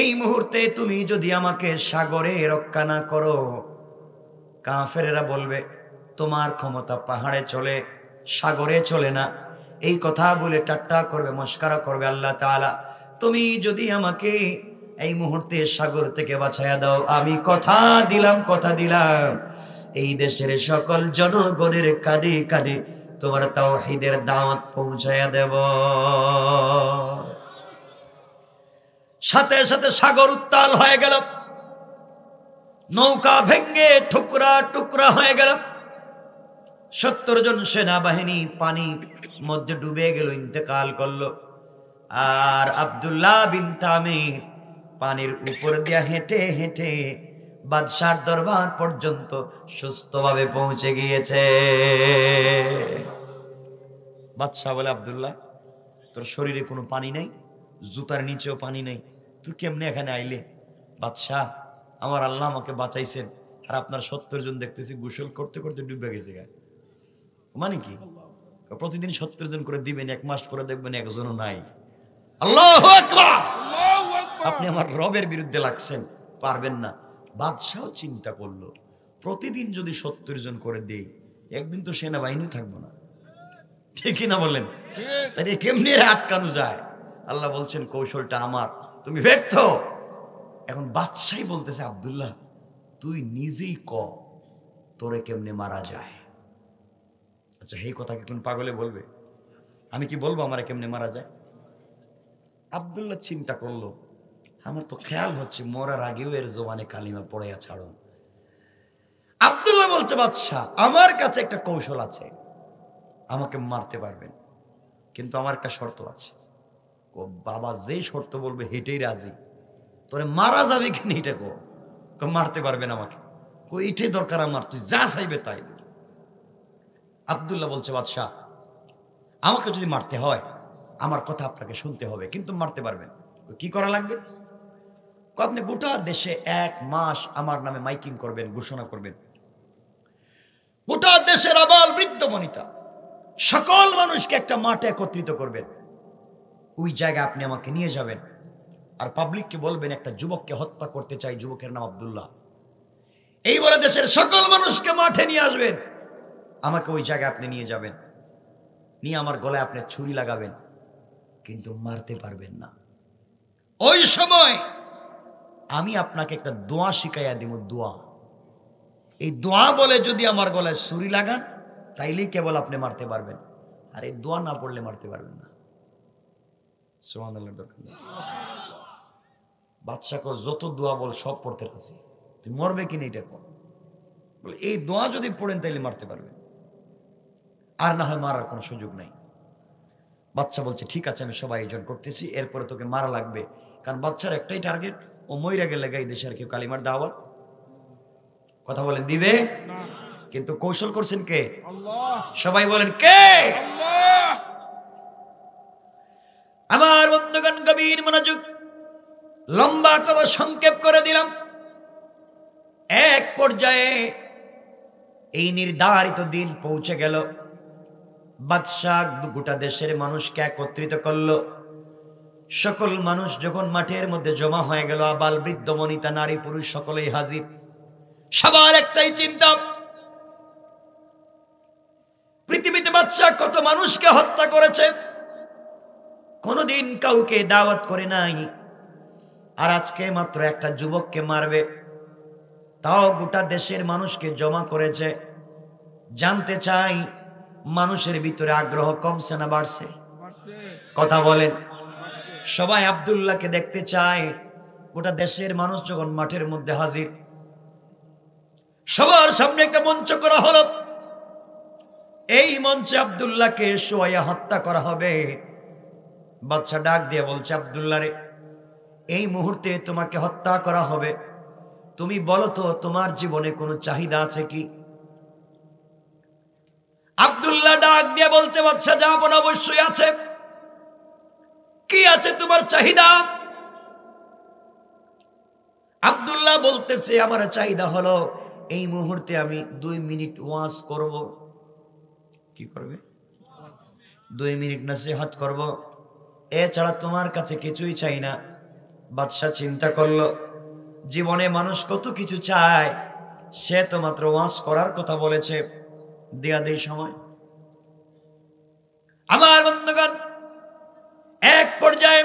এই মুহূর্তে তুমি যদি আমাকে সাগরে রক্ষা না করো, কাফেরেরা বলবে তোমার ক্ষমতা পাহাড়ে চলে, সাগরে চলে না। এই কথা বলে ঠাট্টা করবে, মস্করা করবে। আল্লাহ তাআলা, তুমি যদি আমাকে এই মুহূর্তে সাগর থেকে বাঁচায়া দাও, আমি কথা দিলাম এই দেশের সকল জনগণের কাঁধে কাঁধে তোমার তাওহীদের দাওয়াত পৌঁছায়া দেব। সাথে সাথে সাগর উত্তাল হয়ে গেল, নৌকা ভেঙে টুকরা টুকরা হয়ে গেল। 70 জন সেনাবাহিনী পানির মধ্যে ডুবে গেল, ইন্তেকাল করলো। আর আব্দুল্লাহ বিন তামির পানির উপর দিয়ে হেঁটে হেঁটে বাদশার দরবার পর্যন্ত সুস্থভাবে পৌঁছে গিয়েছে। বাদশাহ বলে, আব্দুল্লাহ, তোর শরীরে কোনো পানি নেই, জুতার নিচেও পানি নেই, তুই কেমনে এখানে আইলে? বাদশাহ, আমার আল্লাহ আমাকে বাঁচাইছেন, আর আপনার 70 জন দেখতেছি গোসল করতে করতে ডুবে গেছে। মানে কি? প্রতিদিন 70 জন করে দিবেন, 1 মাস পরে দেখবেন একজনও নাই। আল্লাহু আকবার! আপনি আমার রবের বিরুদ্ধে লাগছেন, পারবেন না। বাদশাহ চিন্তা করলো, প্রতিদিন যদি 70 জন করে দেই, একদিন তো সেনাবাহিনী থাকবো না, ঠিকই না বলেন? তাই কেমনে আটকানো যায়? আল্লাহ বলছেন, কৌশলটা আমার, তুমি ব্যর্থ। এখন বাদশাহ বলতেছে, আব্দুল্লাহ, তুই নিজেই ক তোরে কেমনে মারা যায়। আচ্ছা, এই কথা কি কোন পাগলে বলবে? আমি কি বলবো আমারে কেমনে মারা যায়? আব্দুল্লাহ চিন্তা করলো, আমার তো খেয়াল হচ্ছে মরার আগেও এর জবানে কালিমা পড়ে ছাড়ো। আব্দুল্লাহ বলছে, বাদশাহ, আমার কাছে একটা কৌশল আছে, আমাকে মারতে পারবেন, কিন্তু আমার একটা শর্ত আছে। বাবা, যে শর্ত বলবে হেঁটেই রাজি। তোরে মারা যাবে কিনা এটা কো, মারতে পারবেন আমাকে? এটাই দরকার আমার, তুই যা চাইবে তাই। আব্দুল্লাহ বলছে, বাদশাহ, আমাকে যদি মারতে হয় আমার কথা আপনাকে শুনতে হবে, কিন্তু মারতে পারবেন। কি করা লাগবে? আপনি গোটা দেশে 1 মাস আমার নামে মাইকিং করবেন, ঘোষণা করবেন। গোটা দেশের আবাল বৃদ্ধ বনিতা সকল মানুষকে একটা মাঠে একত্রিত করবেন। ওই জায়গায় আপনি আমাকে নিয়ে যাবেন, আর পাবলিককে বলবেন, একটা যুবককে হত্যা করতে চাই, যুবকের নাম আব্দুল্লাহ। এই বলে দেশের সকল মানুষকে মাঠে নিয়ে আসবেন, আমাকে ওই জায়গায় আপনি নিয়ে যাবেন, নিয়ে আমার গলায় আপনি ছুরি লাগাবেন, কিন্তু মারতে পারবেন না। ওই সময় আমি আপনাকে একটা দোয়া শিখাইয়া দিব, দোয়া। এই দোয়া বলে যদি আমার গলায় ছুরি লাগান, তাইলেই কেবল আপনি মারতে পারবেন, আর এই দোয়া না পড়লে মারতে পারবেন না। সুবহানাল্লাহ। বাদশাকে যত দোয়া বল সব পড়তে রাজি, তুই মরবে কিনা এটা কর। বলে, এই দোয়া যদি পড়েন তাইলে মারতে পারবেন, আর না হয় মারার কোনো সুযোগ নাই। বাদশা বলছে, ঠিক আছে, আমি সবাই আয়োজন করতেছি, এরপরে তোকে মারা লাগবে, কারণ বাদশার একটাই টার্গেট, ও মইরা গেলে গাই দেশের কেউ কালিমার দাওয়াত কথা বলেন দিবে না। কিন্তু কৌশল করছেন কে? আল্লাহ। সবাই বলেন কে? আল্লাহ। আমার বন্ধুগণ, গভীর মনোযোগ, লম্বা কথা সংক্ষেপ করে দিলাম। এক পর্যায়ে এই নির্ধারিত দিন পৌঁছে গেল। বাদশাহ গোটা দেশের মানুষকে একত্রিত করলো। সকল মানুষ যখন মাঠের মধ্যে জমা হয়ে গেল, আবাল বৃদ্ধ বনিতা নারী পুরুষ সকলেই হাজির। সবার একটাই চিন্তা, পৃথিবীতে বাদশাহ কত মানুষকে হত্যা করেছে, কোনদিন কাউকে দাওয়াত করে নাই, আর আজকে মাত্র একটা যুবককে মারবে, তাও গোটা দেশের মানুষকে জমা করেছে। জানতে চাই, মানুষের ভিতরে আগ্রহ কমছে না বাড়ছে? কথা বলেন। সবাই আব্দুল্লাহকে দেখতে চায়। গোটা দেশের মানুষ যখন মাঠের মধ্যে হাজির, সবার সামনে একটা মঞ্চ করা হলো। এই মঞ্চে আব্দুল্লাহকে শোয়াইয়া হত্যা করা হবে। বাদশা ডাক দিয়ে বলছে, আব্দুল্লাহ রে, এই মুহূর্তে তোমাকে হত্যা করা হবে, তুমি বলো তো তোমার জীবনে কোনো চাহিদা আছে কি? আব্দুল্লাহ ডাক দিয়ে বলছে, বাদশা যাবেন, অবশ্যই আছে। কি আছে তোমার চাহিদা? আব্দুল্লাহ বলতেছে, আমার চাহিদা হলো এই মুহূর্তে আমি 2 মিনিট ওয়াজ করব। কি করবে? 2 মিনিট নসিহত করব, এছাড়া তোমার কাছে কিছুই চাই না। বাদশা চিন্তা করলো, জীবনে মানুষ কত কিছু চায়, সে তো মাত্র ওয়াজ করার কথা বলেছে, দেয়া দেই সময়। আমার বন্ধুগণ, এক পর্যায়ে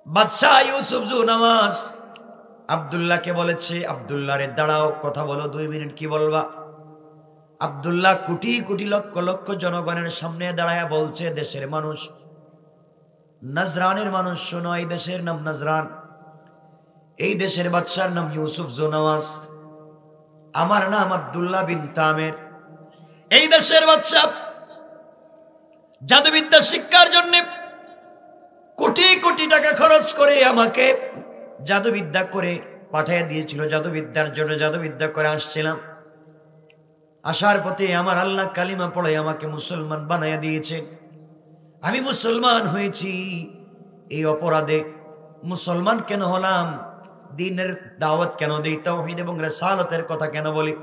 বাদশাহ ইউসুফ জুনামাজ আব্দুল্লাহকে বলেছে, আব্দুল্লাহ রে দাঁড়াও, কথা বলো, 2 মিনিট কি বলবা? আব্দুল্লাহ কোটি কোটি লক্ষ লক্ষ জনগণের সামনে দাঁড়ায় বলছে, দেশের মানুষ, নজরানের মানুষ শোনো, এই দেশের নাম নজরান। এই দেশের বাদশার নাম ইউসুফ জোনাওয়াজ, আমার নাম আব্দুল্লাহ বিন তামের। এই দেশের বাদশা জাদুবিদ্যা শিক্ষার জন্য কোটি কোটি টাকা খরচ করে আমাকে জাদুবিদ্যা করে পাঠিয়ে দিয়েছিল। জাদুবিদ্যার জন্য জাদুবিদ্যা করে আসছিলাম, আসার পথে আমার আল্লাহ কালিমা পড়ে আমাকে মুসলমান বানাইয়া দিয়েছে। আমি মুসলমান হয়েছি। এই অপরাধে মুসলমান কেন হলাম? দ্বীনের দাওয়াত কেন দেই? তাওহীদ এবং রিসালাতের কথা কেন বলি?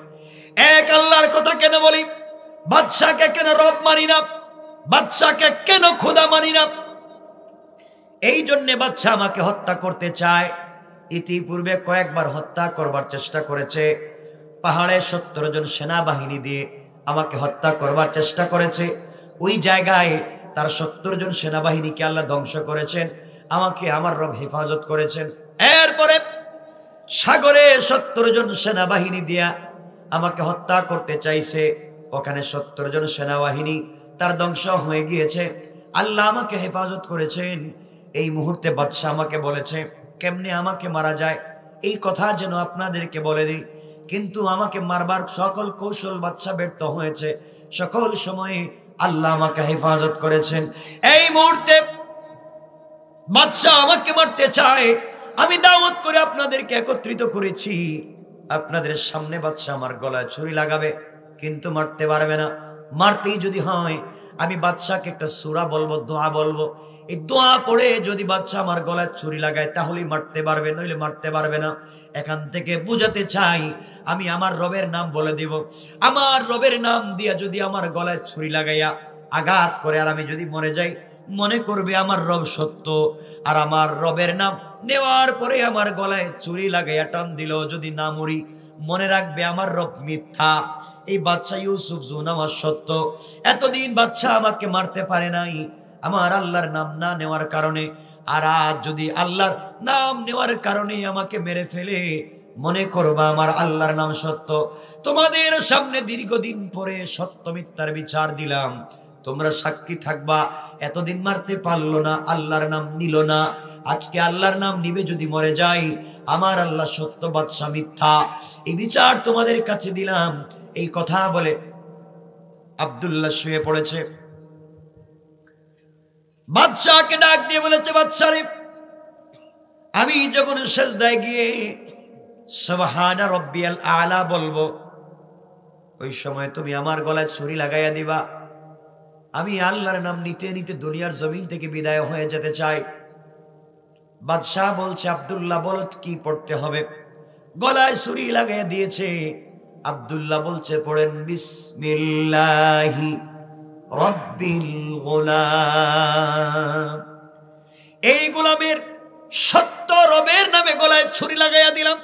এক আল্লাহর কথা কেন বলি? বাদশাকে কেন রব মানি না? বাদশাকে কেন খোদা মানি না? এই জন্য বাদশা আমাকে হত্যা করতে চায়। ইতিপূর্বে কয়েকবার হত্যা করবার চেষ্টা করেছে। পাহাড়ে 70 জন সেনাবাহিনী দিয়ে আমাকে হত্যা করবার চেষ্টা করেছে। ওই জায়গায় তার 70 জন সেনাবাহিনীকে আল্লাহ ধ্বংস করেছেন, আমাকে আমার রব হেফাজত করেছেন। এরপরে সাগরে 70 জন সেনাবাহিনী দিয়া আমাকে হত্যা করতে চাইছে। ওখানে 70 জন সেনাবাহিনী তার ধ্বংস হয়ে গিয়েছে। আল্লাহ আমাকে হেফাজত করেছেন। এই মুহূর্তে বাদশা আমাকে বলেছে কেমনে আমাকে মারা যায় এই কথা যেন আপনাদেরকে বলে দিই, কিন্তু আমাকে মারবার সকল কৌশল বাদশা ব্যর্থ হয়েছে। সকল সময়ে আল্লাহ আমাকে হেফাজত করেছেন। এই মুহূর্তে বাদশা আমাকে মারতে চায়। আমি দাওয়াত করে আপনাদেরকে একত্রিত করেছি। আপনাদের সামনে বাদশা আমার গলায় ছুরি লাগাবে, কিন্তু মারতে পারবে না। মারতেই যদি হয় আমি বাদশাকে একটা সূরা বলবো, দোয়া বলবো। এই দোয়া পড়ে যদি বাদশা আমার গলায় ছুরি লাগায় তাহলেই মারতে পারবে, নইলে মারতে পারবে না। এখান থেকে বুঝাতে চাই আমি আমার রবের নাম বলে দিব। আমার রবের নাম দিয়া যদি আমার গলায় ছুরি লাগাইয়া আঘাত করে আর আমি যদি মরে যাই, মনে করবে আমার রব সত্য। আর আমার রবের নাম নেওয়ার পরে আমার গলায় ছুরি লাগাইয়া টান দিল, যদি না মরি, মনে রাখবে আমার রব মিথ্যা। এই বাদশা ইউসুফ জোনাওয়াজ সত্য। এতদিন বাদশা আমাকে মারতে পারে নাই আমার আল্লাহর নাম না নেওয়ার কারণে। আর আজ যদি আল্লাহর নাম নেওয়ার কারণে আমাকে মেরে ফেলে, মনে করবা আমার আল্লাহর নাম সত্য। তোমাদের সামনে দীর্ঘদিন পরে সত্য মিথ্যার বিচার দিলাম, তোমরা সাক্ষী থাকবা। এতদিন মারতে পারলো না, আল্লাহর নাম নিল না, আজকে আল্লাহর নাম নিবে যদি মরে যাই, আমার আল্লাহ সত্য, বাদশা মিথ্যা। এই বিচার তোমাদের কাছে দিলাম। এই কথা বলে আব্দুল্লাহ শুয়ে পড়েছে। বাদশাকে ডাক দিয়ে বলেছে, বাদশা রে, আমি যখন সিজদায় গিয়ে সুবহানা রাব্বিয়াল আলা বলবো, ওই সময় তুমি আমার গলায় ছুরি লাগাইয়া দিবা। আমি আল্লাহর নাম নিতে নিতে দুনিয়ার জমিন থেকে বিদায় হয়ে যেতে চাই। বাদশা বলছে, আব্দুল্লাহ বলো কি পড়তে হবে? গলায় ছুরি লাগাইয়া দিয়েছে। আব্দুল্লাহ বলছে, পড়েন বিসমিল্লাহি রাব্বিল গোলাম। এই গোলামের সত্য রবের নামে গলায় ছুরি লাগাইয়া দিলাম।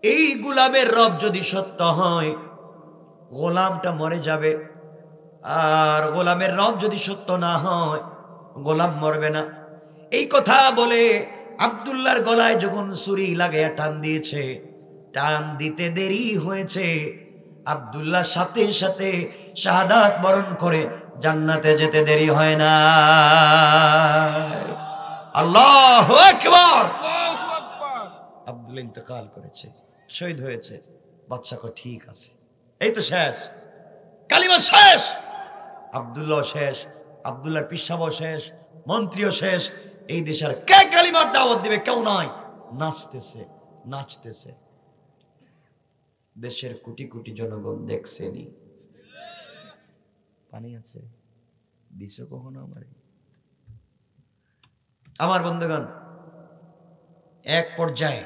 এই গোলামের রব যদি সত্য হয়, গোলামটা মরে যাবে। আর গোলামের রব যদি সত্য না হয়, গোলাম মরবে না। এই কথা বলে আব্দুল্লাহর গলায় যখন ছুরি লাগাইয়া টান দিয়েছে, টান দিতে দেরি হয়েছে। আব্দুল্লাহ সাথে সাথে শাহাদাত বরণ করে জান্নাতে যেতে দেরি হয় না। আল্লাহু আকবার। আব্দুল্লাহ ইন্তেকাল করেছে, শহীদ হয়েছে। বাদশা কয় ঠিক আছে, এই তো শেষ, কালিমা শেষ। আব্দুল্লাহ শেষ, আব্দুল্লাহর পিসাবও শেষ, মন্ত্রীও শেষ। এই দেশের কে কালিমার দাওয়াত দিবে? কেউ নাই। নাচতেছে নাচতেছে। দেশের কোটি কোটি জনগণ দেখছেনি। পানি আছে দিছো কখনো আমার বন্ধুগণ? এক পর্যায়ে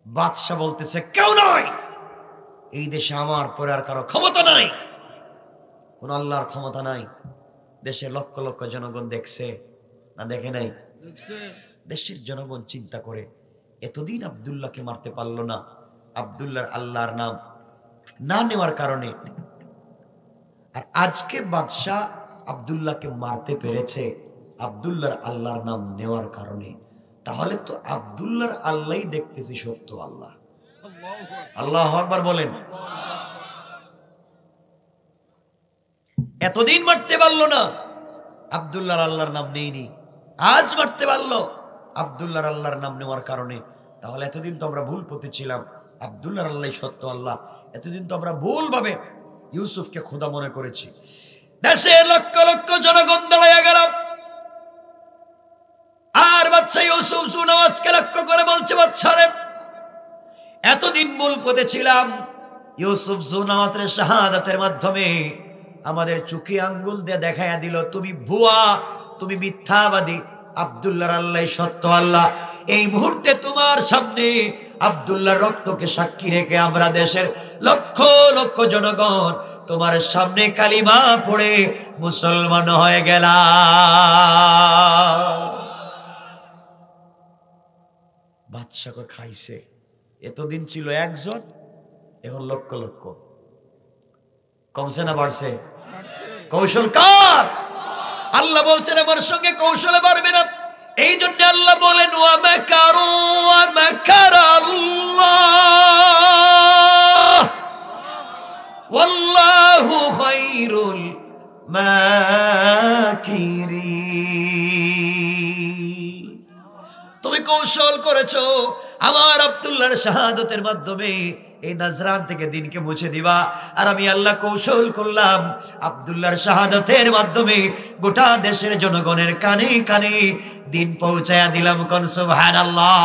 বাদশা বলতেছে, কেউ নয়, এই দেশে আমার পরে আর কারো ক্ষমতা নাই, কোন আল্লাহর ক্ষমতা নাই। দেশের লক্ষ লক্ষ জনগণ দেখছে না দেখে নাই? দেশের জনগণ চিন্তা করে, এতদিন আব্দুল্লাহকে মারতে পারলো না, আব্দুল্লাহর আল্লাহর নাম না নেওয়ার কারণে। আর আজকে বাদশা আব্দুল্লাহকে মারতে পেরেছে আব্দুল্লাহর আল্লাহর নাম নেওয়ার কারণে। তাহলে তো আব্দুল্লাহর আল্লাহই দেখতেছি সত্য আল্লাহ। আল্লাহু আকবার বলেন। এতদিন মারতে পারলো না, আব্দুল্লাহর আল্লাহর নাম নেইনি, আজ মারতে পারলো। আব্দুল্লাহর আল্লাহর নাম নেওয়ার কারণে। তাহলে এতদিন তো আমরা ভুল পথে ছিলাম, আব্দুল্লাহর আল্লাহ সত্য আল্লাহ। এতদিন তো আমরা ভুল ভাবে ইউসুফকে খোদা মনে করেছি। দেশে লক্ষ লক্ষ জনগণ দাঁড়াইয়া গেল, আর বাদশা ইউসুফ জুনাওয়াজকে লক্ষ্য করে বলছে, বাদশারে এতদিন ভুল পথে ছিলাম, ইউসুফ জুনাওয়াজের শাহাদাতের মাধ্যমে আমাদের চোখে আঙ্গুল দিয়ে দেখাইয়া দিল তুমি ভুয়া, তুমি মিথ্যাবাদী, আব্দুল্লাহর আল্লাহ সত্য আল্লাহ। এই মুহূর্তে তোমার সামনে আব্দুল্লাহর রক্তকে সাক্ষী রেখে আমরা দেশের লক্ষ লক্ষ জনগণ তোমার সামনে কালিমা পড়ে মুসলমান হয়ে গেলাম। বাদশাকে খাইছে। এতদিন ছিল একজন, এখন লক্ষ লক্ষ। কমছে না বাড়ছে? কৌশল কার? আল্লাহ বলছেন আমার সঙ্গে কৌশলে পারবে না। এই জন্য আল্লাহ বলেন ওয়া মাকারু ওয়া মাকারাল্লাহ ওয়াল্লাহু খায়রুল মাকিরিন। তুমি কৌশল করেছো আমার আব্দুল্লাহর শাহাদাতের মাধ্যমে এই নাজরান থেকে দিনকে মুছে দিবা, আর আমি আল্লাহ কৌশল করলাম আব্দুল্লাহর শাহাদাতের মাধ্যমে গোটা দেশের জনগণের কানে কানে দিন পৌঁছায়া দিলাম। কোন সুবহানাল্লাহ।